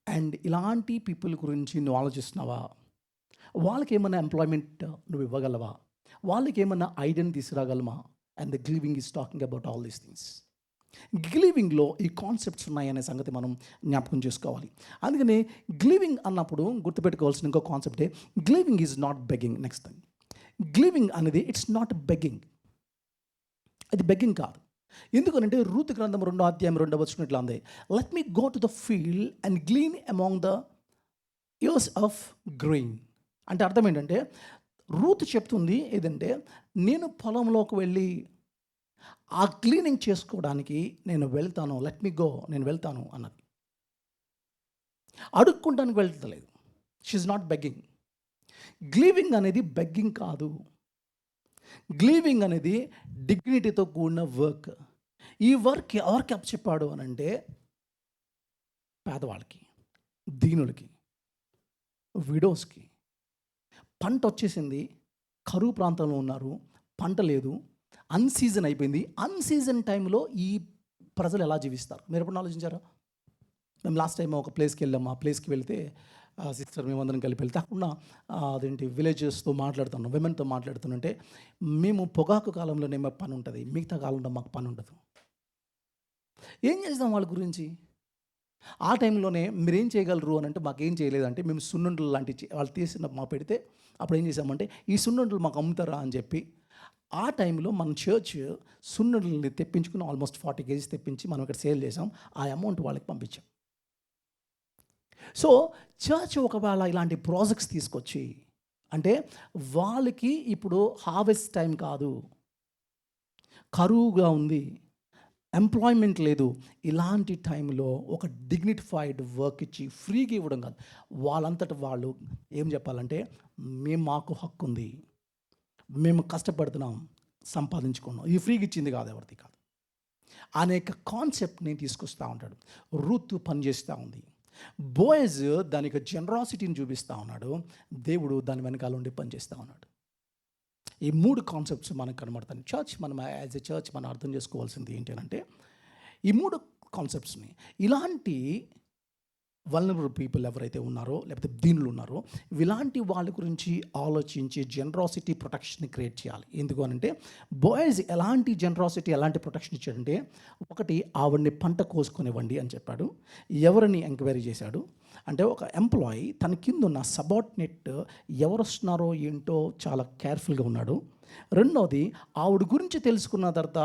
అండ్ ఇలాంటి పీపుల్ గురించి నువ్వు ఆలోచిస్తున్నావా? వాళ్ళకేమన్నా ఎంప్లాయ్‌మెంట్ నువ్వు ఇవ్వగలవా? వాళ్ళకేమన్నా ఐడియాని తీసుకురాగలమా? And the giving is talking about all these things. గ్లీవింగ్‌లో ఈ కాన్సెప్ట్స్ ఉన్నాయనే సంగతి మనం జ్ఞాపకం చేసుకోవాలి. అందుకని గ్లీవింగ్ అన్నప్పుడు గుర్తుపెట్టుకోవాల్సిన ఇంకో కాన్సెప్టే gleaning is not begging. Next thing, gleaning అనేది ఇట్స్ నాట్ బెగ్గింగ్. అది బెగ్గింగ్ కాదు. ఎందుకనంటే రూతు గ్రంథం 2వ అధ్యాయం 2వ వచనం ఇట్లా ఉంది, let me go to the field and glean among the ears of grain. అంటే అర్థం ఏంటంటే రూతు చెప్తుంది ఏదంటే నేను పొలంలోకి వెళ్ళి ఆ క్లీనింగ్ చేసుకోవడానికి నేను వెళ్తాను, లెట్ మీ గో, నేను వెళ్తాను అన్నది. అడుక్కుంటానికి వెళ్తలేదు. She's not begging. గ్లీవింగ్ అనేది బెగ్గింగ్ కాదు. గ్లీవింగ్ అనేది డిగ్నిటీతో కూడిన వర్క్. ఈ వర్క్ ఎవరికి అప్పచెప్పాడు అని అంటే పేదవాళ్ళకి, దీనులకి, విడోస్కి. పంట వచ్చేసింది, కరువు ప్రాంతంలో ఉన్నారు, పంట లేదు, అన్సీజన్ అయిపోయింది. అన్సీజన్ టైంలో ఈ ప్రజలు ఎలా జీవిస్తారు మీరు ఎప్పుడు ఆలోచించారా? మేము లాస్ట్ టైం ఒక ప్లేస్కి వెళ్ళాము. ఆ ప్లేస్కి వెళ్తే సిస్టర్ మేమందరం కలిపి వెళ్తే అక్కడ అదేంటి విలేజెస్తో మాట్లాడుతున్నాం, విమెన్తో మాట్లాడుతుంటే మేము పొగాకు కాలంలోనే మాకు పని ఉంటుంది, మిగతా కాలంలో మాకు పని ఉండదు. ఏం చేస్తాం వాళ్ళ గురించి? ఆ టైంలోనే మీరేం చేయగలరు అని అంటే మాకేం చేయలేదంటే మేము సున్నుండలు లాంటివి వాళ్ళు తీసిన మా పెడితే అప్పుడు ఏం చేసామంటే ఈ సున్నుండలు మాకు అమ్ముతారా అని చెప్పి ఆ టైంలో మన చర్చ్ సున్నుండల్ని తెప్పించుకుని ఆల్మోస్ట్ 40 kgs తెప్పించి మనం ఇక్కడ సేల్ చేసాం. ఆ అమౌంట్ వాళ్ళకి పంపించాం. సో చర్చ్ ఒకవేళ ఇలాంటి ప్రాజెక్ట్స్ తీసుకొచ్చి అంటే వాళ్ళకి ఇప్పుడు హార్వెస్ట్ టైం కాదు, కరువుగా ఉంది, ఎంప్లాయ్మెంట్ లేదు, ఇలాంటి టైంలో ఒక డిగ్నిఫైడ్ వర్క్ ఇచ్చి ఫ్రీగా ఇవ్వడం కాదు, వాళ్ళంతట వాళ్ళు ఏం చెప్పాలంటే మాకు హక్కు ఉంది, మేము కష్టపడుతున్నాం, సంపాదించుకున్నాం, ఈ ఫ్రీగా ఇచ్చింది కాదు, ఎవరిది కాదు అనేక కాన్సెప్ట్ని తీసుకొస్తూ ఉంటాడు. రూతు పనిచేస్తూ ఉంది, బోయజ్ దానికి జనరాసిటీని చూపిస్తూ ఉన్నాడు, దేవుడు దాని వెనకాల ఉండి పనిచేస్తూ ఉన్నాడు. ఈ 3 కాన్సెప్ట్స్ మనకు కనబడతాయి. చర్చ్ మనం యాజ్ ఎ చర్చ్ మనం అర్థం చేసుకోవాల్సింది ఏంటి అంటే ఈ 3 కాన్సెప్ట్స్ని ఇలాంటి వల్నరబుల్ పీపుల్ ఎవరైతే ఉన్నారో లేకపోతే దీనులు ఉన్నారో ఇలాంటి వాళ్ళ గురించి ఆలోచించి జనరాసిటీ ప్రొటెక్షన్ క్రియేట్ చేయాలి. ఎందుకు అనంటే బాయ్స్ ఎలాంటి జనరాసిటీ ఎలాంటి ప్రొటెక్షన్ ఇచ్చాడంటే ఒకటి ఆవిడ్ని పంట కోసుకొనివ్వండి అని చెప్పాడు. ఎవరిని ఎంక్వైరీ చేశాడు అంటే ఒక ఎంప్లాయీ తన కింద ఉన్న సబార్డినేట్ ఎవరు వస్తున్నారో ఏంటో చాలా కేర్ఫుల్గా ఉన్నాడు. రెండోది ఆవిడ గురించి తెలుసుకున్న తర్వాత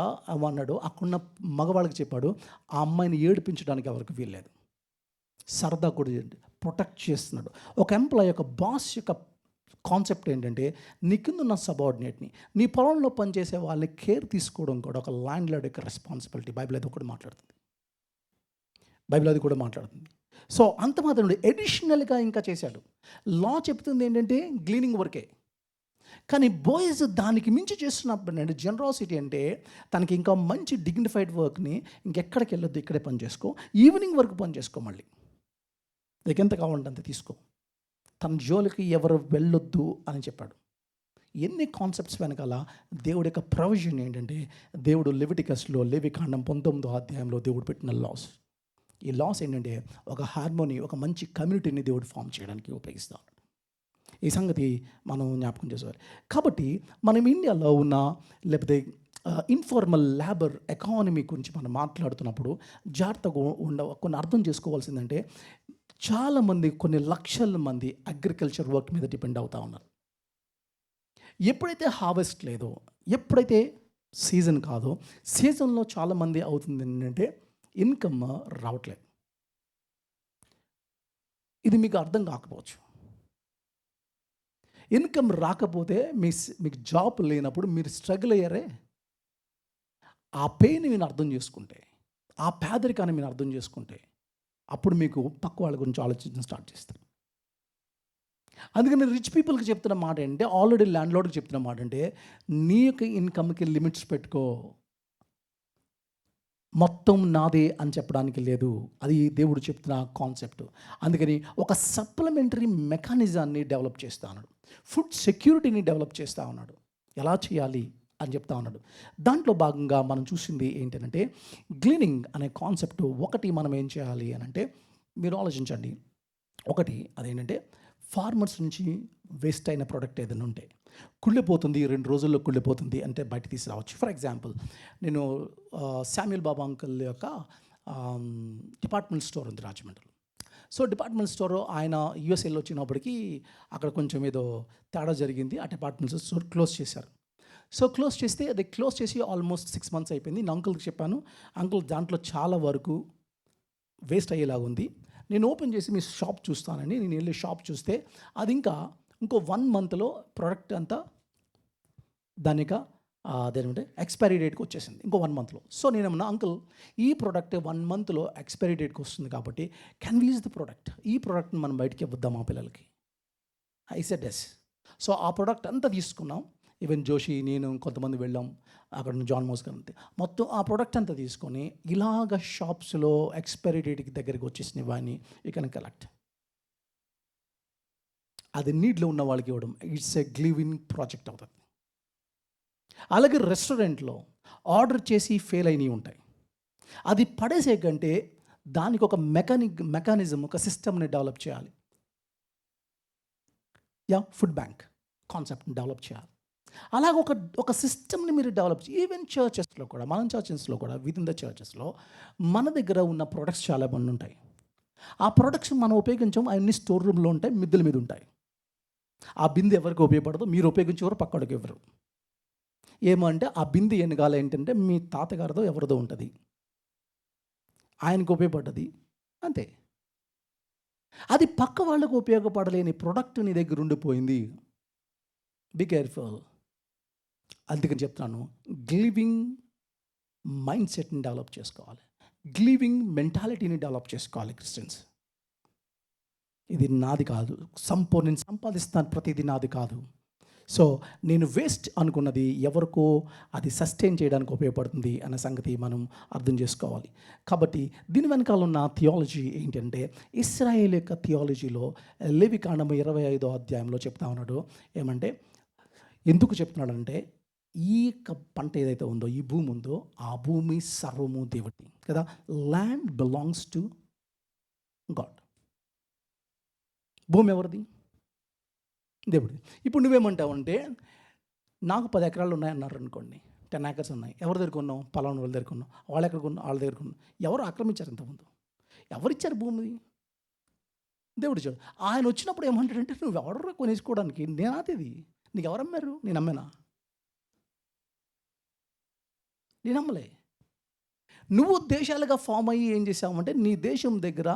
అన్నాడు అక్కడున్న మగవాళ్ళకి చెప్పాడు ఆ అమ్మాయిని ఏడిపించడానికి ఎవరికి వీల్లేదు, సరదా కూడా ప్రొటెక్ట్ చేస్తున్నాడు. ఒక ఎంప్లాయీ యొక్క బాస్ యొక్క కాన్సెప్ట్ ఏంటంటే నీ కింద ఉన్న సబార్డినేట్ని, నీ పొలంలో పనిచేసే వాళ్ళని కేర్ తీసుకోవడం కూడా ఒక ల్యాండ్ లార్డ్ యొక్క రెస్పాన్సిబిలిటీ. బైబిల్ అది కూడా మాట్లాడుతుంది. సో అంత మాత్రం ఎడిషనల్గా ఇంకా చేశాడు. లా చెప్తుంది ఏంటంటే గ్లీనింగ్ వర్కే, కానీ బాయ్స్ దానికి మించి చేస్తున్నప్పుడు అంటే జనరాసిటీ అంటే తనకి ఇంకా మంచి డిగ్నిఫైడ్ వర్క్ని ఇంకెక్కడికి వెళ్ళొద్దు, ఇక్కడే పని చేసుకో, ఈవినింగ్ వరకు పని చేసుకో, మళ్ళీ నీకు ఎంత కావాలంటే అంత తీసుకో, తన జోలికి ఎవరు వెళ్ళొద్దు అని చెప్పాడు. ఎన్ని కాన్సెప్ట్స్ వెనకాల దేవుడి యొక్క ప్రొవిజన్ ఏంటంటే దేవుడు లెవిటికస్లో లేవికాండం 19వ అధ్యాయంలో దేవుడు పెట్టిన లాస్. ఈ లాస్ ఏంటంటే ఒక హార్మోనీ, ఒక మంచి కమ్యూనిటీని దేవుడు ఫామ్ చేయడానికి ఉపయోగిస్తాడు. ఈ సంగతి మనం జ్ఞాపకం చేసుకోవాలి. కాబట్టి మనం ఇండియాలో ఉన్న లేకపోతే ఇన్ఫార్మల్ లేబర్ ఎకానమీ గురించి మనం మాట్లాడుతున్నప్పుడు జాగ్రత్తగా కొన్ని అర్థం చేసుకోవాల్సిందంటే చాలామంది కొన్ని లక్షల మంది అగ్రికల్చర్ వర్క్ మీద డిపెండ్ అవుతూ ఉన్నారు. ఎప్పుడైతే హార్వెస్ట్ లేదో, ఎప్పుడైతే సీజన్ కాదో, సీజన్లో చాలామంది అవుతుంది ఏంటంటే ఇన్కమ్ రావట్లేదు. ఇది మీకు అర్థం కాకపోవచ్చు. ఇన్కమ్ రాకపోతే మీకు జాబ్ లేనప్పుడు మీరు స్ట్రగుల్ అయ్యారే, ఆ పెయిన్ మీరు అర్థం చేసుకుంటే, ఆ పేదరికాన్ని మీరు అర్థం చేసుకుంటే అప్పుడు మీకు పక్క వాళ్ళ గురించి ఆలోచించడం స్టార్ట్ చేస్తారు. అందుకని రిచ్ పీపుల్కి చెప్తున్న మాట ఏంటంటే, ఆల్రెడీ ల్యాండ్ లార్డ్కి చెప్తున్న మాట అంటే నీ యొక్క ఇన్కమ్కి లిమిట్స్ పెట్టుకో, మొత్తం నాదే అని చెప్పడానికి లేదు. అది దేవుడు చెప్తున్న కాన్సెప్ట్. అందుకని ఒక సప్లిమెంటరీ మెకానిజాన్ని డెవలప్ చేస్తూ ఉన్నాడు, ఫుడ్ సెక్యూరిటీని డెవలప్ చేస్తూ ఉన్నాడు. ఎలా చేయాలి అని చెప్తా ఉన్నాడు. దాంట్లో భాగంగా మనం చూసింది ఏంటంటే గ్లీనింగ్ అనే కాన్సెప్ట్ ఒకటి మనం ఏం చేయాలి అని అంటే మీరు ఆలోచించండి. ఒకటి అదేంటంటే ఫార్మర్స్ నుంచి వేస్ట్ అయిన ప్రోడక్ట్ ఏదైనా ఉంటే కుళ్ళిపోతుంది 2 రోజుల్లో కుళ్ళిపోతుంది అంటే బయట తీసుకురావచ్చు. ఫర్ ఎగ్జాంపుల్ నేను శామ్యుల్ బాబా అంకుల్ యొక్క డిపార్ట్మెంట్ స్టోర్ ఉంది రాజమండ్రిలో. సో డిపార్ట్మెంట్ స్టోర్ ఆయన యూఎస్ఏలో వచ్చినప్పటికీ అక్కడ కొంచెం ఏదో తేడా జరిగింది. ఆ డిపార్ట్మెంట్ స్టోర్ క్లోజ్ చేశారు. సో క్లోజ్ చేస్తే అది క్లోజ్ చేసి ఆల్మోస్ట్ 6 months అయిపోయింది. నేను అంకుల్కి చెప్పాను, అంకుల్ దాంట్లో చాలా వరకు వేస్ట్ అయ్యేలాగా ఉంది, నేను ఓపెన్ చేసి మీ షాప్ చూస్తానని నేను వెళ్ళి షాప్ చూస్తే అది ఇంకో 1 monthలో ప్రోడక్ట్ అంతా దానిక అదేంటంటే ఎక్స్పైరీ డేట్కి వచ్చేసింది ఇంకో 1 monthలో. సో నేనేమన్నా అంకుల్ ఈ ప్రోడక్ట్ 1 monthలో ఎక్స్పైరీ డేట్కి వస్తుంది కాబట్టి can we use the product, ఈ ప్రోడక్ట్ని మనం బయటికి ఇవ్వద్దాం ఆ పిల్లలకి. I said yes. సో ఆ ప్రోడక్ట్ అంతా తీసుకున్నాం. ఈవెన్ జోషి, నేను, కొంతమంది వెళ్ళాం అక్కడ జాన్ మోస్ గారు అంతే. మొత్తం ఆ ప్రోడక్ట్ అంతా తీసుకొని ఇలాగ షాప్స్లో ఎక్స్పైరీ డేట్కి దగ్గరికి వచ్చేసిన వాడిని యూ కెన్ కలెక్ట్. అది నీడ్లో ఉన్న వాళ్ళకి ఇవ్వడం ఇట్స్ ఎ గ్లీవింగ్ ప్రాజెక్ట్ అవుతుంది. అలాగే రెస్టారెంట్లో ఆర్డర్ చేసి ఫెయిల్ అయినవి ఉంటాయి. అది పడేసే కంటే దానికి ఒక మెకానిజం ఒక సిస్టమ్ని డెవలప్ చేయాలి. ఫుడ్ బ్యాంక్ కాన్సెప్ట్ని డెవలప్ చేయాలి. అలాగ ఒక సిస్టమ్ని మీరు డెవలప్ ఈవెన్ చర్చెస్లో కూడా, మన చర్చెస్లో కూడా, విత్ ఇన్ ద చర్చెస్లో మన దగ్గర ఉన్న ప్రొడక్ట్స్ చాలా మంది ఉంటాయి. ఆ ప్రొడక్ట్స్ మనం ఉపయోగించాం, అవన్నీ స్టోర్ రూమ్లో ఉంటాయి, మిద్దెల మీద ఉంటాయి. ఆ బిందె ఎవరికి ఉపయోగపడదు, మీరు ఉపయోగించేవారు పక్కడికి ఎవరు. ఏమంటే ఆ బిందె ఎనగాల ఏంటంటే మీ తాతగారిదో ఎవరిదో ఉంటుంది, ఆయనకు ఉపయోగపడ్డది అంతే. అది పక్క వాళ్ళకు ఉపయోగపడలేని ప్రోడక్ట్ నీ దగ్గర ఉండిపోయింది. Be careful. అందుకని చెప్తాను, గ్లీవింగ్ మైండ్ సెట్ని డెవలప్ చేసుకోవాలి, గ్లీవింగ్ మెంటాలిటీని డెవలప్ చేసుకోవాలి క్రిస్టియన్స్. ఇది నాది కాదు, నేను సంపాదిస్తాను ప్రతిదీ నాది కాదు. సో నేను వేస్ట్ అనుకున్నది ఎవరికో అది సస్టైన్ చేయడానికి ఉపయోగపడుతుంది అనే సంగతి మనం అర్థం చేసుకోవాలి. కాబట్టి దీని వెనకాల ఉన్న థియాలజీ ఏంటంటే ఇశ్రాయేల్ యొక్క థియాలజీలో లేవికాండము 25వ అధ్యాయంలో చెప్తా ఉన్నాడు. ఏమంటే ఎందుకు చెప్తున్నాడంటే ఈ పంట ఏదైతే ఉందో, ఈ భూమి ఉందో, ఆ భూమి సర్వము దేవుడిది కదా. Land belongs to God. భూమి ఎవరిది? దేవుడిది. ఇప్పుడు నువ్వేమంటావు అంటే నాకు 10 ఎకరాలు ఉన్నాయన్నారు అనుకోండి, 10 acres ఉన్నాయి. ఎవరి దగ్గర కొన్నావు? పలానా వాళ్ళ దగ్గర కొన్నావు. వాళ్ళు ఎక్కడ కొన్నావు? వాళ్ళ దగ్గర కొన్నావు. ఎవరు ఆక్రమించారు ఇంతకుముందు? ఎవరిచ్చారు భూమి? దేవుడు ఇచ్చాడు. ఆయన వచ్చినప్పుడు ఏమంటాడంటే నువ్వు ఎవరు కొనేసుకోవడానికి, నేనాది, నీకు ఎవరు అమ్మారు? నేను అమ్మానా? నేను అమ్మలే. నువ్వు దేశాలుగా ఫామ్ అయ్యి ఏం చేసావంటే నీ దేశం దగ్గర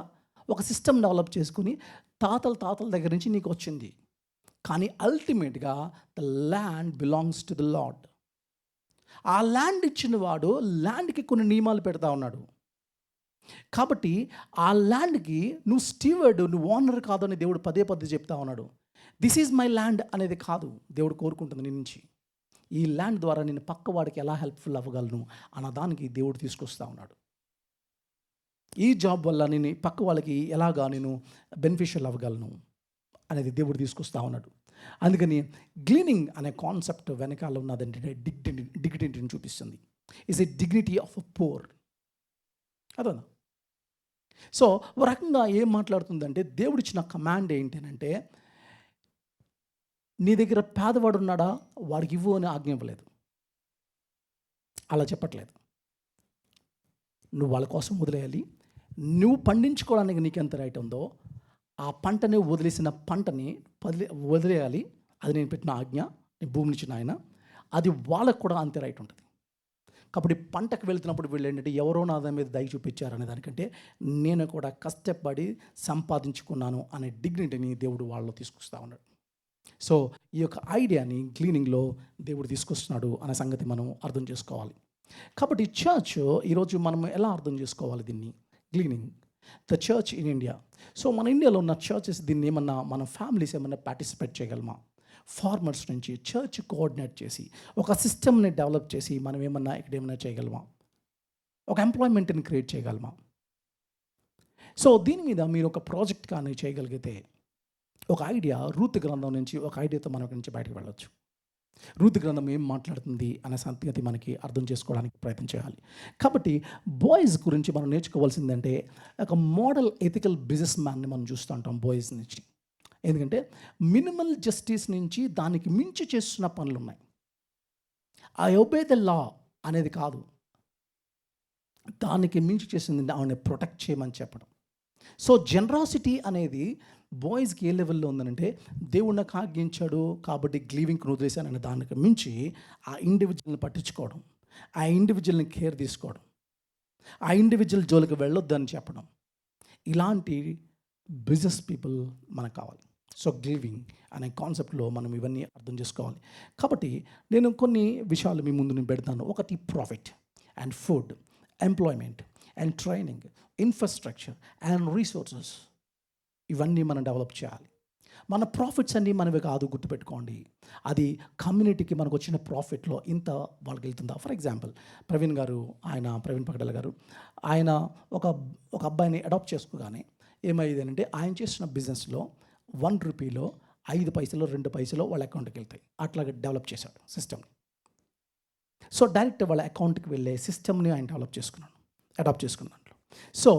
ఒక సిస్టమ్ డెవలప్ చేసుకుని తాతల దగ్గర నుంచి నీకు వచ్చింది. కానీ అల్టిమేట్గా the land belongs to the lord. ఆ ల్యాండ్ ఇచ్చిన వాడు ల్యాండ్కి కొన్ని నియమాలు పెడతా ఉన్నాడు. కాబట్టి ఆ ల్యాండ్కి నువ్వు స్టీవర్డ్, నువ్వు ఓనర్ కాదు అని దేవుడు పదే చెప్తా ఉన్నాడు. దిస్ ఈజ్ మై ల్యాండ్ అనేది కాదు దేవుడు కోరుకుంటుంది నీ నుంచి. ఈ ల్యాండ్ ద్వారా నేను పక్క వాడికి ఎలా హెల్ప్ఫుల్ అవ్వగలను అన్నదానికి దేవుడు తీసుకొస్తా ఉన్నాడు. ఈ జాబ్ వల్ల నేను పక్క వాళ్ళకి ఎలాగా నేను బెనిఫిషియల్ అవ్వగలను అనేది దేవుడు తీసుకొస్తా ఉన్నాడు. అందుకని గ్లీనింగ్ అనే కాన్సెప్ట్ వెనకాల ఉన్నదంటే డిగ్నిటీని చూపిస్తుంది. It's a dignity of a poor. అదన్నా. సో ఒక రకంగా ఏం మాట్లాడుతుందంటే దేవుడు ఇచ్చిన కమాండ్ ఏంటంటే నీ దగ్గర పేదవాడు ఉన్నాడా, వాడికి ఇవ్వు అని ఆజ్ఞ ఇవ్వలేదు. అలా చెప్పట్లేదు. నువ్వు వాళ్ళ కోసం వదిలేయాలి. నువ్వు పండించుకోవడానికి నీకు ఎంత రైట్ ఉందో ఆ పంటని వదిలేసిన పంటని వదిలేయాలి. అది నేను పెట్టిన ఆజ్ఞ, నేను భూమిని ఇచ్చిన ఆయన, అది వాళ్ళకు కూడా అంతే రైట్ ఉంటుంది. కాబట్టి పంటకు వెళ్తున్నప్పుడు వీళ్ళు ఏంటంటే ఎవరో నా దాని మీద దయ చూపించారనే దానికంటే నేను కూడా కష్టపడి సంపాదించుకున్నాను అనే డిగ్నిటీని దేవుడు వాళ్ళలో తీసుకొస్తా ఉన్నాడు. సో ఈ యొక్క ఐడియాని క్లీనింగ్లో దేవుడు తీసుకొస్తున్నాడు అనే సంగతి మనం అర్థం చేసుకోవాలి. కాబట్టి చర్చ్ ఈరోజు మనం ఎలా అర్థం చేసుకోవాలి దీన్ని? Cleaning the church in India. So మన ఇండియాలో ఉన్న చర్చెస్ దీన్ని ఏమన్నా మన ఫ్యామిలీస్ ఏమన్నా పార్టిసిపేట్ చేయగలమా? ఫార్మర్స్ నుంచి చర్చ్ కోఆర్డినేట్ చేసి ఒక సిస్టమ్ని డెవలప్ చేసి మనం ఏమన్నా ఇక్కడ ఏమన్నా చేయగలమా? ఒక ఎంప్లాయ్మెంట్ని క్రియేట్ చేయగలమా? సో దీని మీద మీరు ఒక ప్రాజెక్ట్ కానీ చేయగలిగితే ఒక ఐడియా, రూత్ గ్రంథం నుంచి ఒక ఐడియాతో మనం నుంచి బయటకు వెళ్ళొచ్చు. రూతు గ్రంథం ఏం మాట్లాడుతుంది అనే సంగతి మనకి అర్థం చేసుకోవడానికి ప్రయత్నం చేయాలి. కాబట్టి బాయ్స్ గురించి మనం నేర్చుకోవాల్సిందంటే ఒక మోడల్ ఎథికల్ బిజినెస్ మ్యాన్ని మనం చూస్తూ ఉంటాం బాయ్స్ నుంచి. ఎందుకంటే మినిమల్ జస్టిస్ నుంచి దానికి మించి చేస్తున్న పనులు ఉన్నాయి. ఐ ఒబే ద లా అనేది కాదు, దానికి మించి చేసింది ఆమెను ప్రొటెక్ట్ చేయమని చెప్పడం. సో జనరాసిటీ అనేది బాయ్స్కి ఏ లెవెల్లో ఉందనంటే, దేవుడు నాకు ఆజ్ఞించాడు కాబట్టి గ్లీవింగ్కి వదిలేశాననే దానికి మించి ఆ ఇండివిజువల్ని పట్టించుకోవడం, ఆ ఇండివిజువల్ని కేర్ తీసుకోవడం, ఆ ఇండివిజువల్ జోలికి వెళ్ళొద్దని చెప్పడం, ఇలాంటి బిజినెస్ పీపుల్ మనకు కావాలి. సో గ్లీవింగ్ అనే కాన్సెప్ట్లో మనం ఇవన్నీ అర్థం చేసుకోవాలి. కాబట్టి నేను కొన్ని విషయాలు మీ ముందు నేను పెడతాను. ఒకటి profit and food, employment and training, infrastructure and resources, ఇవన్నీ మనం డెవలప్ చేయాలి. మన ప్రాఫిట్స్ అన్నీ మనవి కాదు, గుర్తుపెట్టుకోండి. అది కమ్యూనిటీకి మనకు వచ్చిన ప్రాఫిట్లో ఇంత వాళ్ళకి వెళ్తుందా. ఫర్ ఎగ్జాంపుల్ ప్రవీణ్ పగడల గారు ఆయన ఒక అబ్బాయిని అడాప్ట్ చేసుకోగానే ఏమైందంటే, ఆయన చేసిన బిజినెస్లో 1 రూపీలో 5 పైసలు 2 పైసలు వాళ్ళ అకౌంట్కి వెళ్తాయి. అట్లాగే డెవలప్ చేశాడు సిస్టమ్ని. సో డైరెక్ట్ వాళ్ళ అకౌంట్కి వెళ్ళే సిస్టమ్ని ఆయన అడాప్ట్ చేసుకున్నాడు. సో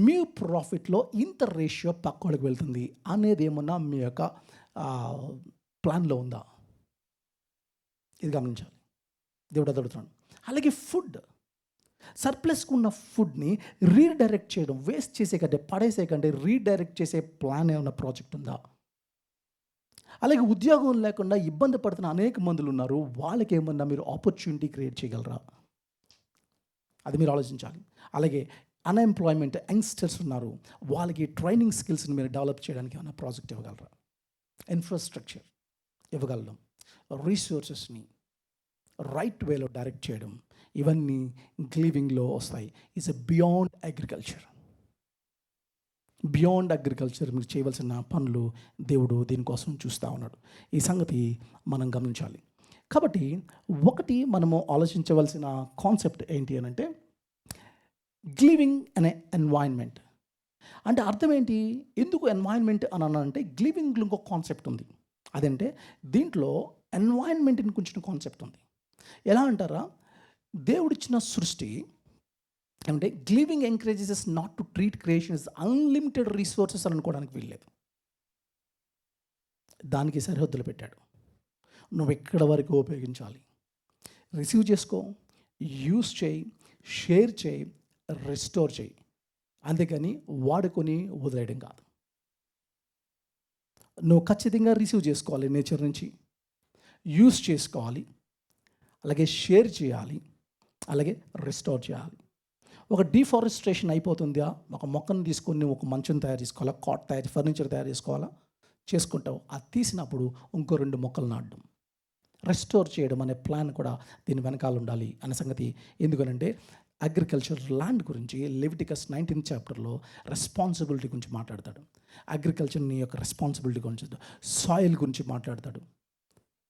మీ ప్రాఫిట్లో ఇంత రేషియో పక్కోళ్ళకి వెళ్తుంది అనేది ఏమన్నా మీ యొక్క ప్లాన్లో ఉందా? ఇది గమనించాలి. దేవుడు అడుగుతున్నాడు. అలాగే ఫుడ్, సర్ప్లస్కు ఉన్న ఫుడ్ని రీడైరెక్ట్ చేయడం, వేస్ట్ చేసే కంటే పడేసే కంటే రీడైరెక్ట్ చేసే ప్లాన్ ఏమన్నా ప్రాజెక్ట్ ఉందా? అలాగే ఉద్యోగం లేకుండా ఇబ్బంది పడుతున్న అనేక మందులు ఉన్నారు, వాళ్ళకి ఏమన్నా మీరు ఆపర్చునిటీ క్రియేట్ చేయగలరా? అది మీరు ఆలోచించాలి. అలాగే అన్ఎంప్లాయ్మెంట్ యంగ్స్టర్స్ ఉన్నారు, వాళ్ళకి ట్రైనింగ్ స్కిల్స్ని మీరు డెవలప్ చేయడానికి ఏమైనా ప్రాజెక్ట్ ఇవ్వగలరా? ఇన్ఫ్రాస్ట్రక్చర్ ఇవ్వగలడం, రీసోర్సెస్ని రైట్ వేలో డైరెక్ట్ చేయడం, ఇవన్నీ గ్లీవింగ్లో వస్తాయి. ఇట్స్ బియాండ్ అగ్రికల్చర్ మీరు చేయవలసిన పనులు దేవుడు దీనికోసం చూస్తూ ఉన్నాడు. ఈ సంగతి మనం గమనించాలి. కాబట్టి ఒకటి మనము ఆలోచించవలసిన కాన్సెప్ట్ ఏంటి అని అంటే, గ్లీవింగ్ అనే ఎన్వైర్న్మెంట్ అంటే అర్థం ఏంటి? ఎందుకు ఎన్వైర్న్మెంట్ అని అన్నానంటే, గ్లీవింగ్లో ఇంకొక కాన్సెప్ట్ ఉంది. అదంటే దీంట్లో ఎన్వైర్న్మెంట్ని కొంచెం కాన్సెప్ట్ ఉంది. ఎలా అంటారా, దేవుడిచ్చిన సృష్టి అంటే gleaning encourages not to treat creations unlimited resources అని అనుకోవడానికి వీల్లేదు. దానికి సరిహద్దులు పెట్టాడు. నువ్వు ఎక్కడ వరకు ఉపయోగించాలి, రిసీవ్ చేసుకో, యూస్ చేయి, షేర్ చేయి, రెస్టోర్ చేయి, అందుకని వాడుకొని వదిలేయడం కాదు. నువ్వు ఖచ్చితంగా రిసీవ్ చేసుకోవాలి, నేచర్ నుంచి యూస్ చేసుకోవాలి, అలాగే షేర్ చేయాలి, అలాగే రెస్టోర్ చేయాలి. ఒక డిఫారెస్ట్రేషన్ అయిపోతుందా, ఒక మొక్కను తీసుకొని ఒక మంచం తయారు చేసుకోవాలా, కాట్ ఫర్నిచర్ తయారు చేసుకుంటావు. అది తీసినప్పుడు ఇంకో 2 మొక్కలు నాటడం, రెస్టోర్ చేయడం అనే ప్లాన్ కూడా దీని వెనకాల ఉండాలి అనే సంగతి. ఎందుకనంటే అగ్రికల్చర్ ల్యాండ్ గురించి లెవిటికస్ 19th చాప్టర్లో రెస్పాన్సిబిలిటీ గురించి మాట్లాడతాడు. అగ్రికల్చర్ని యొక్క రెస్పాన్సిబిలిటీ గురించి, సాయిల్ గురించి మాట్లాడతాడు.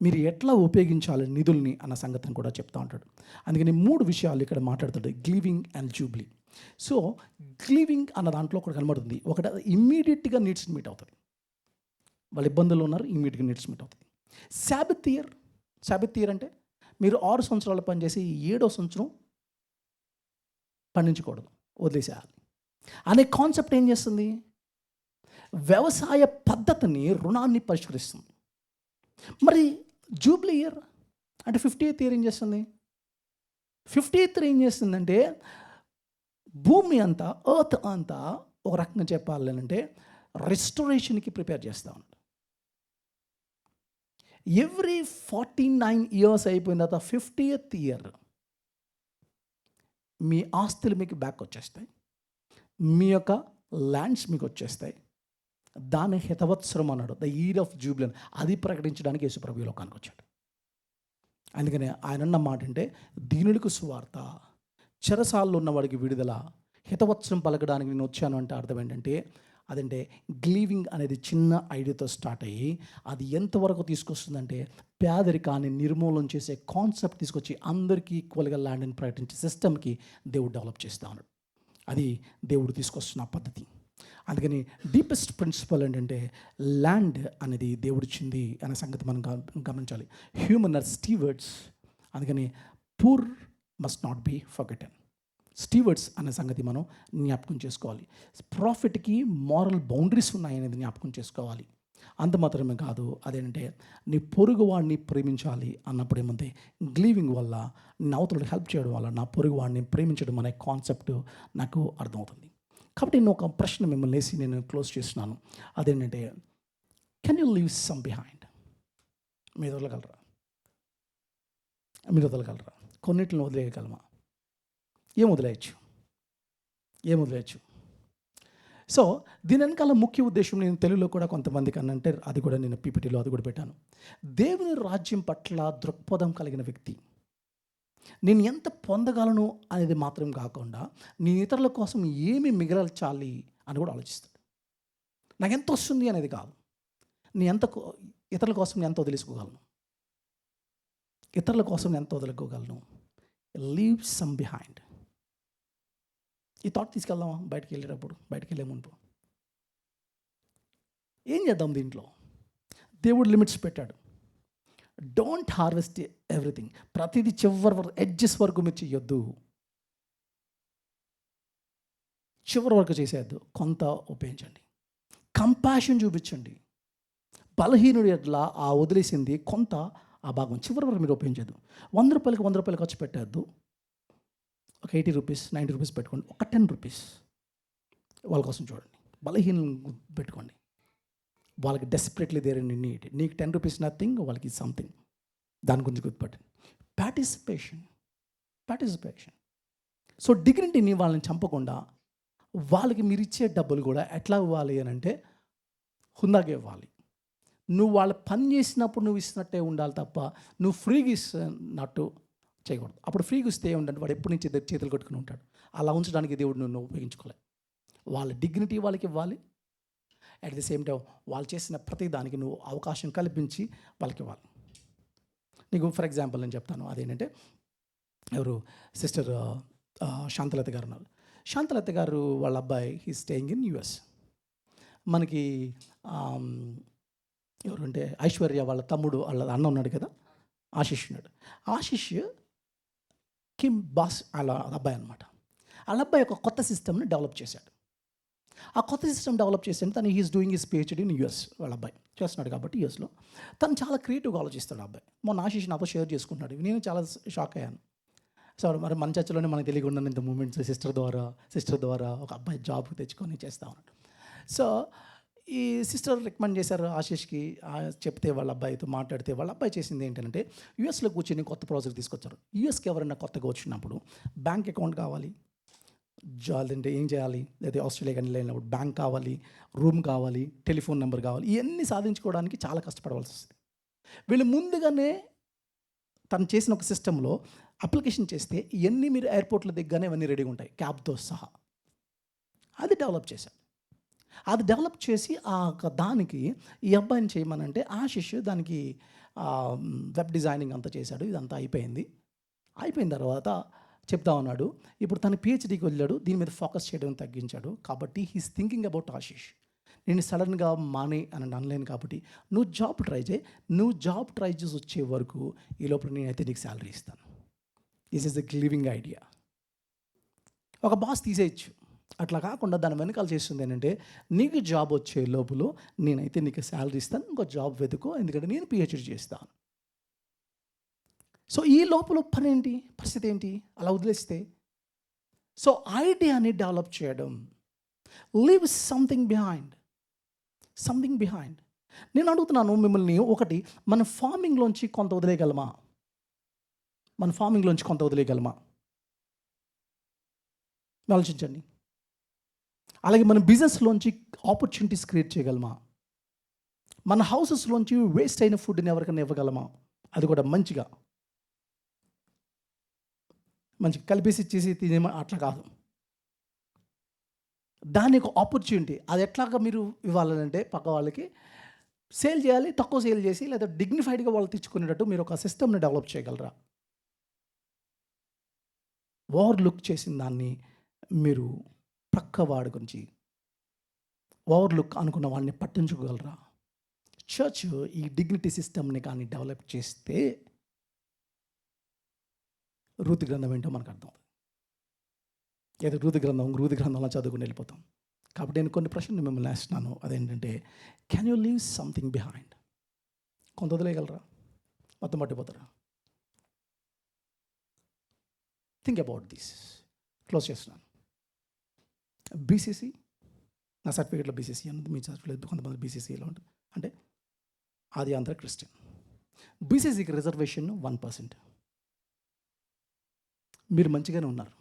మీరు ఎట్లా ఉపయోగించాలి నిధుల్ని అన్న సంగతిని కూడా చెప్తా ఉంటాడు. అందుకని 3 విషయాలు ఇక్కడ మాట్లాడతాడు, గ్లీవింగ్ అండ్ జూబ్లీ. సో గ్లీవింగ్ అన్న దాంట్లో ఒకటి కనబడుతుంది. ఒకటి ఇమ్మీడియట్గా నీడ్స్ మీట్ అవుతుంది, వాళ్ళు ఇబ్బందులు ఉన్నారు, ఇమ్మీడియట్గా నీడ్స్ మీట్ అవుతుంది. సాబత్ ఇయర్ అంటే మీరు 6 సంవత్సరాలు పనిచేసి 7వ సంవత్సరం పండించకూడదు, వదిలేసేయాలి అనే కాన్సెప్ట్ ఏం చేస్తుంది? వ్యవసాయ పద్ధతిని, రుణాన్ని పరిష్కరిస్తుంది. మరి జూబ్లీ ఇయర్ అంటే 50th ఇయర్ ఏం చేస్తుంది? 50th ఇయర్ ఏం చేస్తుందంటే భూమి అంతా, ఎర్త్ అంతా ఒక రకంగా చెప్పాలంటే రెస్టోరేషన్కి ప్రిపేర్ చేస్తూ ఉన్నాడు. ఎవ్రీ 49 ఇయర్స్ అయిపోయిన తర్వాత 50th ఇయర్ మీ ఆస్తులు మీకు బ్యాక్ వచ్చేస్తాయి, మీ యొక్క ల్యాండ్స్ మీకు వచ్చేస్తాయి. దాని హితవత్సరం అన్నాడు, ద ఇయర్ ఆఫ్ జూబ్లీ. అది ప్రకటించడానికి యేసుప్రభు ఈ లోకానికి వచ్చాడు. అందుకని ఆయన అన్న మాట అంటే, దీనులకు సువార్త, చెరసాల్లో ఉన్నవాడికి విడుదల, హితవత్సరం పలకడానికి నేను వచ్చాను అంటే అర్థం ఏంటంటే, అదంటే గ్లీవింగ్ అనేది చిన్న ఐడియాతో స్టార్ట్ అయ్యి అది ఎంతవరకు తీసుకొస్తుందంటే పేదరికాన్ని నిర్మూలన చేసే కాన్సెప్ట్ తీసుకొచ్చి అందరికీ ఈక్వల్గా ల్యాండ్ని ప్రకటించే సిస్టమ్కి దేవుడు డెవలప్ చేస్తూ ఉన్నాడు. అది దేవుడు తీసుకొస్తున్న పద్ధతి. అందుకని డీపెస్ట్ ప్రిన్సిపల్ ఏంటంటే ల్యాండ్ అనేది దేవుడిచ్చింది అనే సంగతి మనం గమనించాలి. Human are stewards. అందుకని poor must not be forgotten. Stewards అనే సంగతి మనం జ్ఞాపకం చేసుకోవాలి. ప్రాఫిట్కి మారల్ బౌండరీస్ ఉన్నాయనేది జ్ఞాపకం చేసుకోవాలి. అంత మాత్రమే కాదు, అదేంటంటే నీ పొరుగువాడిని ప్రేమించాలి అన్నప్పుడు ఏమంటే గ్లీవింగ్ వల్ల, నా అవతలకి హెల్ప్ చేయడం వల్ల నా పొరుగువాడిని ప్రేమించడం అనే కాన్సెప్ట్ నాకు అర్థమవుతుంది. కాబట్టి నేను ఒక ప్రశ్న మిమ్మల్ని వేసి నేను క్లోజ్ చేస్తున్నాను. అదేంటంటే, can you leave some behind? మీరు వదలగలరా? మీరు వదలగలరా? కొన్నిటిని వదిలేయగలమా? ఏం వదిలేయచ్చు? సో దీని వెనకాల ముఖ్య ఉద్దేశం నేను తెలుగులో కూడా కొంతమందికి అన్నంటే, అది కూడా నేను పీపీటీలో అది కూడా పెట్టాను. దేవుని రాజ్యం పట్ల దృక్పథం కలిగిన వ్యక్తి, నేను ఎంత పొందగలను అనేది మాత్రం కాకుండా నీ ఇతరుల కోసం ఏమి మిగల్చాలి అని కూడా ఆలోచిస్తాడు. నాకు ఎంత వస్తుంది అనేది కాదు, ఇతరుల కోసం నేను ఎంత వదిలేసుకోగలను, లీవ్ సమ్ బిహైండ్. ఈ థాట్ తీసుకెళ్దామా? బయటికి వెళ్ళే ముందు ఏం చేద్దాం? దీంట్లో దేవుడు లిమిట్స్ పెట్టాడు. Don't harvest everything. ప్రతిదీ చివరి వరకు, ఎడ్జెస్ వరకు మీరు చేయొద్దు. చివరి వరకు చేసేయద్దు. కొంత ఉపయోగించండి, కంపాషన్ చూపించండి. బలహీనుడి ఎట్లా ఆ వదిలేసింది కొంత, ఆ భాగం చివరి వరకు మీరు ఉపయోగించద్దు. 100 రూపాయలకి 100 రూపాయలు ఖర్చు పెట్టద్దు. ఒక 80 రూపీస్ 90 రూపీస్ పెట్టుకోండి. ఒక 10 రూపీస్ వాళ్ళ కోసం చూడండి. బలహీనం పెట్టుకోండి. వాళ్ళకి డెస్పరేట్లీ దేర్ ఇన్ నీడ్. నీకు 10 రూపీస్ నథింగ్, వాళ్ళకి సంథింగ్. దాని గురించి గుర్తుపట్టండి. పార్టిసిపేషన్. సో డిగ్నిటీని వాళ్ళని చంపకుండా వాళ్ళకి మీరు ఇచ్చే డబ్బులు కూడా ఎట్లా ఇవ్వాలి అని అంటే హుందాగా ఇవ్వాలి. నువ్వు వాళ్ళ పని చేసినప్పుడు నువ్వు ఇస్తున్నట్టే ఉండాలి తప్ప నువ్వు ఫ్రీగా ఇస్తున్నట్టు చేయకూడదు. అప్పుడు ఫ్రీగా ఇస్తే ఏముండంటే వాడు ఎప్పటి నుంచి చేతులు కట్టుకుని ఉంటాడు. అలా ఉంచడానికి దేవుడు నువ్వు ఉపయోగించుకోలేదు. వాళ్ళ డిగ్నిటీ వాళ్ళకి ఇవ్వాలి. అట్ ది సేమ్ టైం వాళ్ళు చేసిన ప్రతి దానికి నువ్వు అవకాశం కల్పించి వాళ్ళకి ఇవ్వాలి. నీకు ఫర్ ఎగ్జాంపుల్ నేను చెప్తాను. అదేంటంటే, ఎవరు సిస్టర్ శాంతలత గారు ఉన్నారు. శాంతలత గారు వాళ్ళ అబ్బాయి హీ స్టేయింగ్ ఇన్ యుఎస్. మనకి ఎవరంటే ఐశ్వర్య వాళ్ళ తమ్ముడు, వాళ్ళ అన్న ఉన్నాడు కదా, ఆశిష్ ఉన్నాడు. ఆశిష్ కిమ్ బాస్ వాళ్ళ అబ్బాయి అనమాట. వాళ్ళ అబ్బాయి ఒక కొత్త సిస్టమ్ని డెవలప్ చేశాడు. ఆ కొత్త సిస్టమ్ డెవలప్ చేసాను తను. He's doing his PhD in US. వాళ్ళ అబ్బాయి చేస్తున్నాడు కాబట్టి యూఎస్లో తను చాలా క్రియేటివ్గా ఆలోచిస్తాడు. అబ్బాయి మొన్న ఆశిష్ నాతో షేర్ చేసుకుంటున్నాడు. నేను చాలా షాక్ అయ్యాను. సో మరి మన చర్చలోనే మనకు తెలియకుండా ఇంత మూమెంట్స్ సిస్టర్ ద్వారా ఒక అబ్బాయి జాబ్ తెచ్చుకొని చేస్తా ఉన్నాడు. సో ఈ సిస్టర్ రికమెండ్ చేశారు ఆశిష్కి. చెప్తే వాళ్ళ అబ్బాయితో మాట్లాడితే వాళ్ళ అబ్బాయి చేసింది ఏంటంటే, యూఎస్లో కూర్చొని కొత్త ప్రాజెక్ట్ తీసుకొచ్చారు. యూఎస్కి ఎవరైనా కొత్తగా వచ్చినప్పుడు బ్యాంక్ అకౌంట్ కావాలి, అంటే ఏం చేయాలి, లేదా ఆస్ట్రేలియా కానీ వెళ్ళినప్పుడు బ్యాంక్ కావాలి, రూమ్ కావాలి, టెలిఫోన్ నెంబర్ కావాలి. ఇవన్నీ సాధించుకోవడానికి చాలా కష్టపడవలసి వస్తుంది. వీళ్ళు ముందుగానే తను చేసిన ఒక సిస్టంలో అప్లికేషన్ చేస్తే ఇవన్నీ మీరు ఎయిర్పోర్ట్లో దిగ్గానే ఇవన్నీ రెడీగా ఉంటాయి, క్యాబ్తో సహా. అది డెవలప్ చేసి దానికి ఈ అబ్బాయిని చేయమనంటే ఆశిష్ దానికి వెబ్ డిజైనింగ్ అంతా చేశాడు. ఇదంతా అయిపోయిన తర్వాత చెప్తా ఉన్నాడు. ఇప్పుడు తను పిహెచ్డీకి వెళ్ళాడు, దీని మీద ఫోకస్ చేయడం తగ్గించాడు. కాబట్టి హీస్ థింకింగ్ అబౌట్ ఆశిష్. నేను సడన్గా మానే అని అనలేను కాబట్టి నువ్వు జాబ్ ట్రై చేసి వచ్చే వరకు ఈ లోపల నేనైతే నీకు శాలరీ ఇస్తాను. This is the living idea. ఒక బాస్ తీసేయచ్చు. అట్లా కాకుండా దాని వెనకాల చేస్తుంది ఏంటంటే, నీకు జాబ్ వచ్చే లోపల నేనైతే నీకు శాలరీ ఇస్తాను, ఇంకో జాబ్ వెతుకో, ఎందుకంటే నేను పిహెచ్డీ చేస్తాను. సో ఈ లోపల పరిస్థితి ఏంటి అలా వదిలేస్తే? సో ఐడియాని డెవలప్ చేయడం, లీవ్ సంథింగ్ బిహైండ్. నేను అడుగుతున్నాను మిమ్మల్ని, ఒకటి, మన ఫార్మింగ్లోంచి కొంత వదిలేయగలమా? ఆలోచించండి. అలాగే మన బిజినెస్లోంచి ఆపర్చునిటీస్ క్రియేట్ చేయగలమా? మన హౌసెస్లోంచి వేస్ట్ అయిన ఫుడ్ని ఎవరికైనా ఇవ్వగలమా? అది కూడా మంచిగా కలిపేసి ఇచ్చేసి తినేమో అట్లా కాదు. దాని ఒక ఆపర్చునిటీ, అది ఎట్లాగా మీరు ఇవ్వాలంటే పక్క వాళ్ళకి సేల్ చేయాలి, తక్కువ సేల్ చేసి, లేదా డిగ్నిఫైడ్గా వాళ్ళు తెచ్చుకునేటట్టు మీరు ఒక సిస్టమ్ని డెవలప్ చేయగలరా? ఓవర్ లుక్ చేసిన దాన్ని మీరు పక్క వాడి గురించి ఓవర్లుక్ అనుకున్న వాళ్ళని పట్టించుకోగలరా? చర్చ్ ఈ డిగ్నిటీ సిస్టమ్ని కానీ డెవలప్ చేస్తే రూతు గ్రంథం ఏంటో మనకు అర్థం. ఏదో రూతు గ్రంథంలో చదువుకుని వెళ్ళిపోతాం. కాబట్టి నేను కొన్ని ప్రశ్నలు మిమ్మల్ని వేస్తున్నాను. అదేంటంటే, can you leave something behind? కొంత వదిలేయగలరా? మొత్తం పట్టిపోతారా? Think about this. క్లోజ్ చేస్తున్నాను. బీసీసీ, నా సర్టిఫికేట్లో బీసీసీ అన్నది, మీ సర్టిఫికేట్ కొంతమంది బీసీసీలో ఉంటుంది. అంటే అది ఆంధ్ర క్రిస్టియన్. బీసీసీకి రిజర్వేషన్ 1%. మీరు మంచిగానే ఉన్నారు,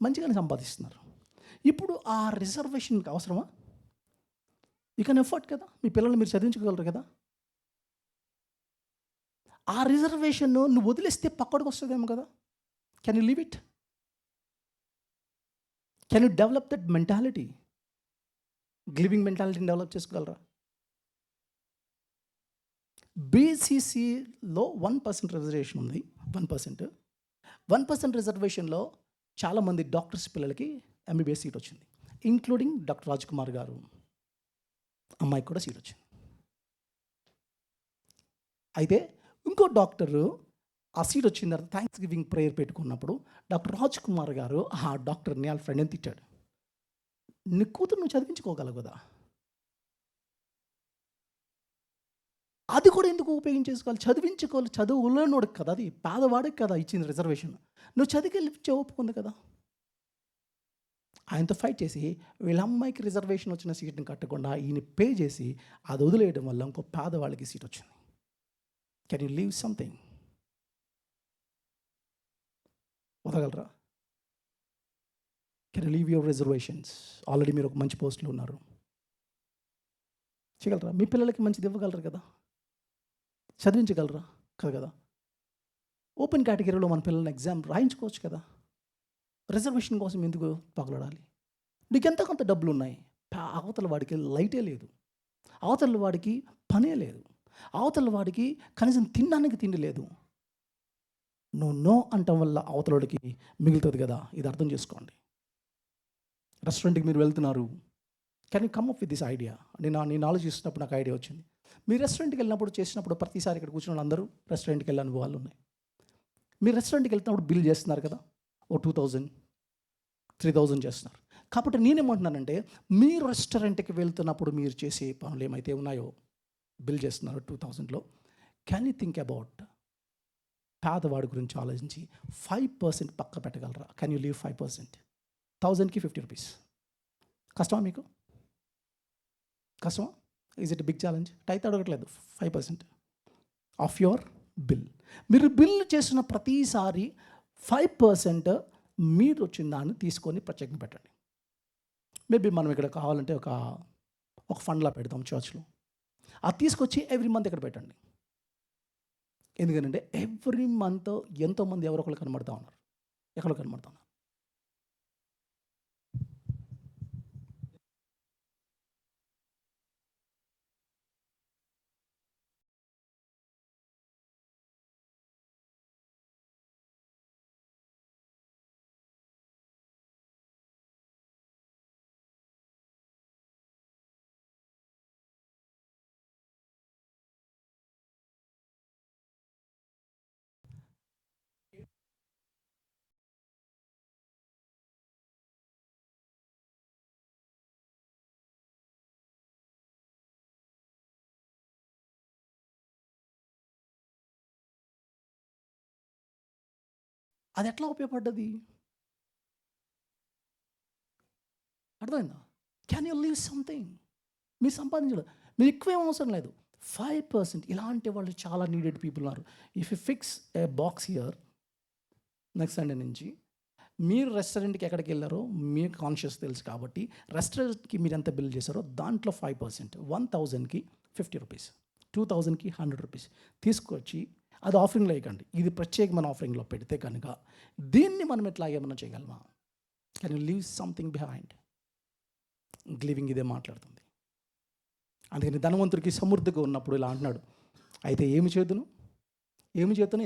మంచిగానే సంపాదిస్తున్నారు. ఇప్పుడు ఆ రిజర్వేషన్కి అవసరమా? యూ కెన్ ఎఫర్ట్ కదా, మీ పిల్లల్ని మీరు చదివించగలరు కదా. ఆ రిజర్వేషన్ నువ్వు వదిలేస్తే పక్కడికి వస్తుందేమో కదా. Can you leave it? Can you develop that mentality? Giving మెంటాలిటీని డెవలప్ చేసుకోగలరా? బీసీసీలో 1% రిజర్వేషన్ ఉంది. 1% రిజర్వేషన్లో చాలామంది డాక్టర్స్ పిల్లలకి ఎంబీబీఎస్ సీట్ వచ్చింది, ఇంక్లూడింగ్ డాక్టర్ రాజ్ కుమార్ గారు అమ్మాయికి కూడా సీట్ వచ్చింది. అయితే ఇంకో డాక్టరు ఆ సీట్ వచ్చిన తర్వాత థ్యాంక్స్ గివింగ్ ప్రేయర్ పెట్టుకున్నప్పుడు డాక్టర్ రాజ్ కుమార్ గారు ఆ డాక్టర్ని వాళ్ళ ఫ్రెండ్ని తిట్టాడు. నీ కూతురు నువ్వు చదివించుకోగలవు కదా, అది కూడా ఎందుకు ఉపయోగించేసుకోవాలి? చదివించుకోవాలి. చదువులోనోడికి కదా, అది పేదవాడికి కదా ఇచ్చింది రిజర్వేషన్. నువ్వు చదివికి ఒప్పుకుంది కదా. ఆయనతో ఫైట్ చేసి వీళ్ళ అమ్మాయికి రిజర్వేషన్ వచ్చిన సీట్ని కట్టకుండా ఈయన పే చేసి అది వదిలేయడం వల్ల ఇంకో పేదవాళ్ళకి సీట్ వచ్చింది. Can you leave something? వదలగలరా? Can you leave your reservations? Already మీరు ఒక మంచి పోస్టులో ఉన్నారు, చేయగలరా? మీ పిల్లలకి మంచిది ఇవ్వగలరు కదా, చదివించగలరా? కదా. ఓపెన్ కేటగిరీలో మన పిల్లల్ని ఎగ్జామ్ రాయించుకోవచ్చు కదా. రిజర్వేషన్ కోసం ఎందుకు పగలడాలి? నీకు ఎంత కొంత డబ్బులు ఉన్నాయి, అవతల వాడికి లైటే లేదు, అవతల వాడికి పనే లేదు, అవతల వాడికి కనీసం తినడానికి తిండి లేదు. నువ్వు నో అంటం వల్ల అవతల వాడికి మిగులుతుంది కదా. ఇది అర్థం చేసుకోండి. రెస్టారెంట్కి మీరు వెళ్తున్నారు, can you come up with this idea? నేను ఆలోచిస్తున్నప్పుడు నాకు ఐడియా వచ్చింది. మీరు రెస్టారెంట్కి వెళ్ళినప్పుడు చేసినప్పుడు ప్రతిసారి ఇక్కడ కూర్చున్న వాళ్ళందరూ రెస్టారెంట్కి వెళ్ళే అనుభవాలు ఉన్నాయి. మీరు రెస్టారెంట్కి వెళ్తున్నప్పుడు బిల్ చేస్తున్నారు కదా, ఓ 2000, 3000 చేస్తున్నారు. కాబట్టి నేనేమంటున్నానంటే, మీరు రెస్టారెంట్కి వెళ్తున్నప్పుడు మీరు చేసే పనులు ఏమైతే ఉన్నాయో బిల్ చేస్తున్నారు 2000లో, క్యాన్ యూ థింక్ అబౌట్ పేదవాడి గురించి ఆలోచించి 5% పక్క పెట్టగలరా? Can you leave 5%? 1000కి 50 రూపీస్. కష్టమా మీకు? కష్టమా? Is it big challenge? Tithe అడగట్లేదు. 5% ఆఫ్ యువర్ బిల్. మీరు బిల్ చేసిన ప్రతిసారి 5% మీరు వచ్చిన దాన్ని తీసుకొని ప్రత్యేకంగా పెట్టండి. మేబీ మనం ఇక్కడ కావాలంటే ఒక ఫండ్లా పెడతాం చర్చ్లో. అది తీసుకొచ్చి ఎవ్రీ మంత్ ఇక్కడ పెట్టండి. ఎందుకంటే ఎవ్రీ మంత్ ఎంతోమంది ఎవరో ఒకరు కనబడుతూ ఉన్నారు, ఎక్కడో కనబడుతూ ఉన్నారు. అది ఎట్లా ఉపయోగపడ్డది? అర్థమైందా? Can you leave something? మీరు సంపాదించడం, మీరు ఎక్కువేం అవసరం లేదు. 5% ఇలాంటి వాళ్ళు చాలా నీడెడ్ పీపుల్ ఉన్నారు. If you fix A box here, next Sunday నుంచి మీరు రెస్టారెంట్కి ఎక్కడికి వెళ్ళారో మీకు కాన్షియస్ తెలుసు కాబట్టి రెస్టారెంట్కి మీరు ఎంత బిల్ చేశారో దాంట్లో 5%, 1000కి 50 రూపీస్, 2000కి 100 రూపీస్ తీసుకొచ్చి అది ఆఫరింగ్లో వేయకండి. ఇది ప్రత్యేకమైన ఆఫరింగ్లో పెడితే కనుక దీన్ని మనం ఎట్లా ఏమన్నా చేయగలమా? Can you leave something behind? Giving ఇదే మాట్లాడుతుంది. అందుకని ధనవంతుడికి సమృద్ధిగా ఉన్నప్పుడు ఇలా అంటున్నాడు, అయితే ఏమి చేద్దాను?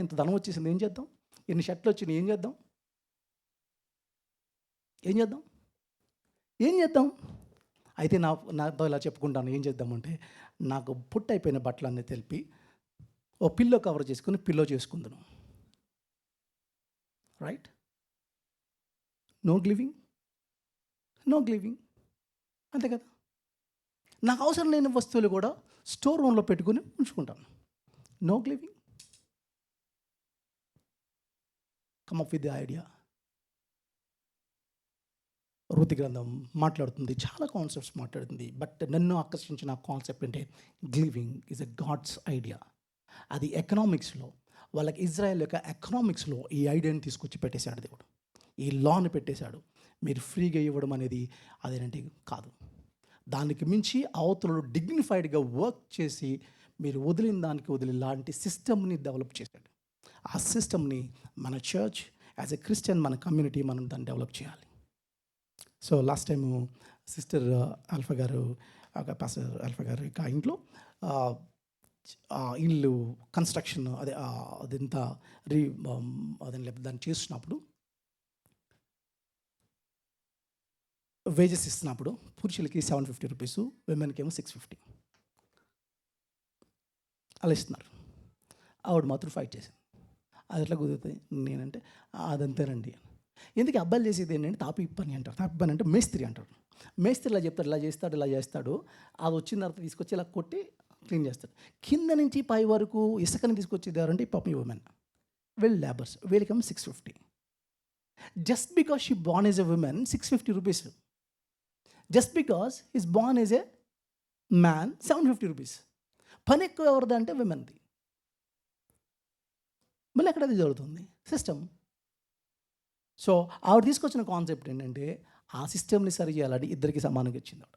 ఇంత ధనం వచ్చేసింది, ఏం చేద్దాం? ఎన్ని షర్ట్లు వచ్చినాయి, ఏం చేద్దాం? అయితే నాతో ఇలా చెప్పుకుంటాను, ఏం చేద్దామంటే నాకు అయిపోయిన బట్టలన్నీ తెలిపి ఓ పిల్లో కవర్ చేసుకుని పిల్లో చేసుకుందును. రైట్? నో గ్లివింగ్, నో గ్లివింగ్, అంతే కదా. నాకు అవసరం లేని వస్తువులు కూడా స్టోర్ రూమ్లో పెట్టుకుని ఉంచుకుంటాను. No gleaning. Come up with the idea. Ruth గ్రంథం మాట్లాడుతుంది, చాలా కాన్సెప్ట్స్ మాట్లాడుతుంది. బట్ నన్ను ఆకర్షించిన కాన్సెప్ట్ అంటే గ్లివింగ్ ఈజ్ ఎ గాడ్స్ ఐడియా. అది ఎకనామిక్స్లో, వాళ్ళకి ఇజ్రాయెల్ యొక్క ఎకనామిక్స్లో ఈ ఐడియాని తీసుకొచ్చి పెట్టేశాడు దేవుడు. ఈ లాని పెట్టేశాడు. మీరు ఫ్రీగా ఇవ్వడం అనేది అదేనంటే కాదు. దానికి మించి అవతలలో డిగ్నిఫైడ్గా వర్క్ చేసి మీరు వదిలిన దానికి వదిలి లాంటి సిస్టమ్ని డెవలప్ చేశాడు. ఆ సిస్టమ్ని మన చర్చ్ యాజ్ ఎ క్రిస్టియన్, మన కమ్యూనిటీ మనం దాన్ని డెవలప్ చేయాలి. So last time sister alpha గారు, పాస్టర్ ఆల్ఫా గారు యొక్క ఇంట్లో ఇల్లు కన్స్ట్రక్షన్ అదంతా దాన్ని చేస్తున్నప్పుడు వేజెస్ ఇస్తున్నప్పుడు పురుషులకి 750 రూపీస్, విమెన్కి ఏమో 650 అలా ఇస్తున్నారు. ఆవిడ మాత్రం ఫైట్ చేసింది. అది ఎట్లా కుదురుతుంది? నేనంటే అదంతేనండి. ఎందుకు అబ్బాయిలు చేసేది ఏంటంటే తాపి పని అంటారు. తాపి పని అంటే మేస్త్రి అంటారు. మేస్త్రి ఇలా చెప్తాడు, ఇలా చేస్తాడు. అది వచ్చిన తర్వాత తీసుకొచ్చి ఇలా కొట్టి క్లీన్ చేస్తాడు. కింద నుంచి పై వరకు ఇసుకని తీసుకొచ్చేది ఎవరంటే పాపం ఉమెన్, వీళ్ళు లేబర్స్. వీళ్ళకేమో 650. Just because she born as a women 650 rupees. Just because is born as a man 750 rupees. పని ఎక్కువ ఎవరిదంటే విమెన్ది. మళ్ళీ ఎక్కడ అది జరుగుతుంది? సిస్టమ్. సో ఆవిడ తీసుకొచ్చిన కాన్సెప్ట్ ఏంటంటే ఆ సిస్టమ్ని సరి చేయాలని ఇద్దరికి సమానంగా ఇచ్చింది ఆవిడ.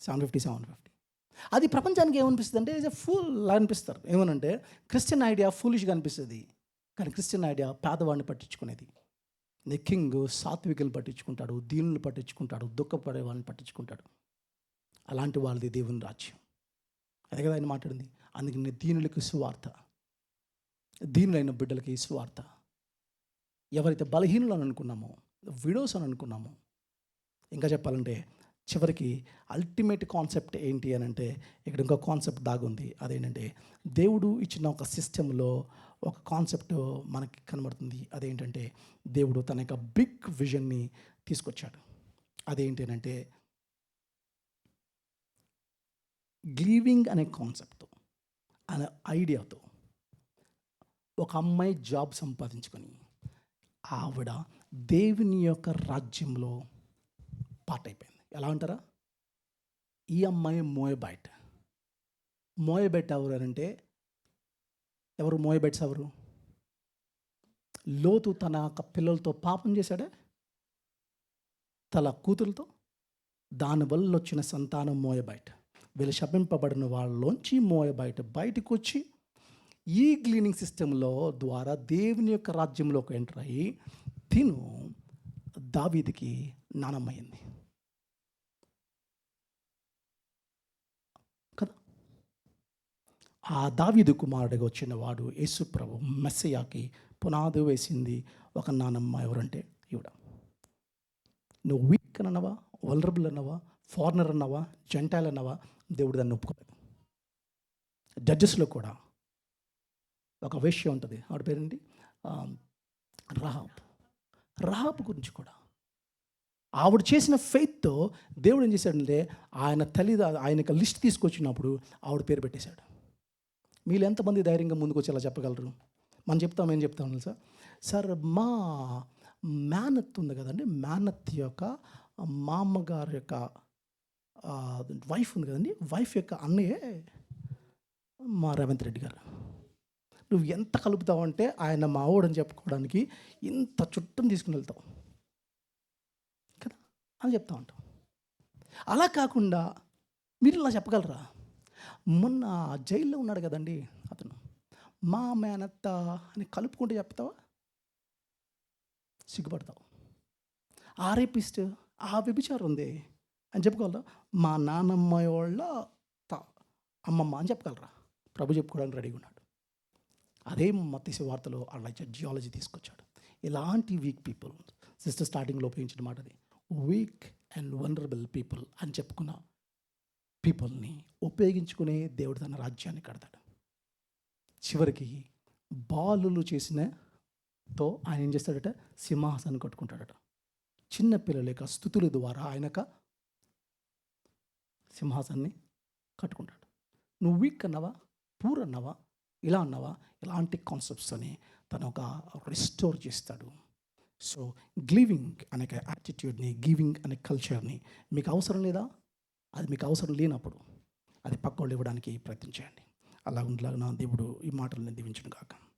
750. అది ప్రపంచానికి ఏమనిపిస్తుంది అంటే ఈజ్ ఎ ఫుల్ అనిపిస్తారు. ఏమనంటే క్రిస్టియన్ ఐడియా ఫూలిష్గా అనిపిస్తుంది. కానీ క్రిస్టియన్ ఐడియా పేదవాడిని పట్టించుకునేది. నీ కింగ్ సాత్వికులు పట్టించుకుంటాడు, దీనులు పట్టించుకుంటాడు, దుఃఖపడే వాళ్ళని పట్టించుకుంటాడు. అలాంటి వాళ్ళది దేవుని రాజ్యం. అదే కదా ఆయన మాట్లాడింది. అందుకని దీనులకి సువార్త, దీనులైన బిడ్డలకి సువార్త. ఎవరైతే బలహీనులు అని అనుకున్నామో, విడోస్ అని అనుకున్నామో, ఇంకా చెప్పాలంటే చివరికి అల్టిమేట్ కాన్సెప్ట్ ఏంటి అని అంటే ఇక్కడ ఇంకో కాన్సెప్ట్ దాగుంది. అదేంటంటే దేవుడు ఇచ్చిన ఒక సిస్టంలో ఒక కాన్సెప్ట్ మనకి కనబడుతుంది. అదేంటంటే దేవుడు తన యొక్క బిగ్ విజన్ని తీసుకొచ్చాడు. అదేంటి అని అంటే గ్లీవింగ్ అనే కాన్సెప్ట్తో, అనే ఐడియాతో ఒక అమ్మాయి జాబ్ సంపాదించుకొని ఆవిడ దేవుని యొక్క రాజ్యంలో పార్ట్ అయిపోయింది. ఎలా అంటారా? ఈ అమ్మాయి మోయబైట్. మోయబైట్ ఎవరు అంటే ఎవరు? మోయబైట్స్ ఎవరు? లోతు తన యొక్క పిల్లలతో పాపం చేశాడే, తన కూతురుతో. దానివల్ల వచ్చిన సంతానం మోయబైట్. వీళ్ళు శపింపబడిన వాళ్ళలోంచి మోయబైట్ బయటకు వచ్చి ఈ క్లీనింగ్ సిస్టంలో ద్వారా దేవుని యొక్క రాజ్యంలోకి ఎంటర్ అయ్యి తిను దావీదుకి నానమ్మయింది కదా. ఆ దావీదు కుమారుడిగా వచ్చిన వాడు యేసుప్రభు మెస్సయాకి పునాది వేసింది ఒక నానమ్మ. ఎవరంటే ఈవిడ. నువ్వు వీక్ అని అన్నవా, వల్నరబుల్ అన్నవా, ఫారినర్ అన్నవా, జెంటైల్ అన్నవా, దేవుడు దాన్ని ఒప్పుకోలేదు. జడ్జెస్లో కూడా ఒక వేశ్య ఉంటుంది, ఆవిడ పేరేంటి? రహాబ్ గురించి కూడా ఆవిడ చేసిన ఫెయిత్తో దేవుడు ఏం చేశాడంటే ఆయన లిస్ట్ తీసుకొచ్చినప్పుడు ఆవిడ పేరు పెట్టేశాడు. మీరు ఎంతమంది ధైర్యంగా ముందుకు వచ్చి అలా చెప్పగలరు? మనం చెప్తాం, ఏం చెప్తాం సార్? సార్ మా మేనత్ ఉంది కదండి, మేనత్ యొక్క మామగారు యొక్క వైఫ్ ఉంది కదండి, వైఫ్ యొక్క అన్నయ్యే మా రేవంత్ రెడ్డి గారు. నువ్వు ఎంత కలుపుతావు అంటే ఆయన మావోడని చెప్పుకోవడానికి ఇంత చుట్టం తీసుకుని వెళ్తావు కదా అని చెప్తా ఉంటాం. అలా కాకుండా మీరు ఇలా చెప్పగలరా? మొన్న జైల్లో ఉన్నాడు కదండి అతను, మా మేనత్త అని కలుపుకుంటూ చెప్తావా? సిగ్గుపడతావు. ఆ రేపిస్ట్, ఆ వ్యభిచారం ఉంది అని చెప్పుకోగలరా? మా నాన్నమ్మ వాళ్ళ అమ్మమ్మ అని చెప్పగలరా? ప్రభు చెప్పుకోవడానికి రెడీగా ఉన్నాడు. అదే మత్తయి వార్తలో అలా జియాలజీ తీసుకొచ్చాడు. ఇలాంటి వీక్ పీపుల్, సిస్టర్ స్టార్టింగ్లో ఉపయోగించిన మాట అది, వీక్ అండ్ వనరబుల్ పీపుల్ అని చెప్పుకున్న పీపుల్ని ఉపయోగించుకునే దేవుడు తన రాజ్యాన్ని కడతాడు. చివరికి బాలులు చేసినతో ఆయన ఏం చేస్తాడట, సింహాసనం కట్టుకుంటాడట. చిన్న పిల్లల యొక్క స్థుతుల ద్వారా ఆయనక సింహాసాన్ని కట్టుకుంటాడు. నువ్వు వీక్ అన్నావా, పూర్ అన్నావా, ఇలా అన్నావా, ఇలాంటి కాన్సెప్ట్స్ అని తను ఒక రిస్టోర్ చేస్తాడు. సో గివింగ్ అనే యాటిట్యూడ్ని, గివింగ్ అనే కల్చర్ని మీకు అవసరం లేదా? అది మీకు అవసరం లేనప్పుడు అది పక్కోళ్ళు ఇవ్వడానికి ప్రయత్నం చేయండి. అలా ఉండలాగా నా దేవుడు ఈ మాటలను దీవించును గాక.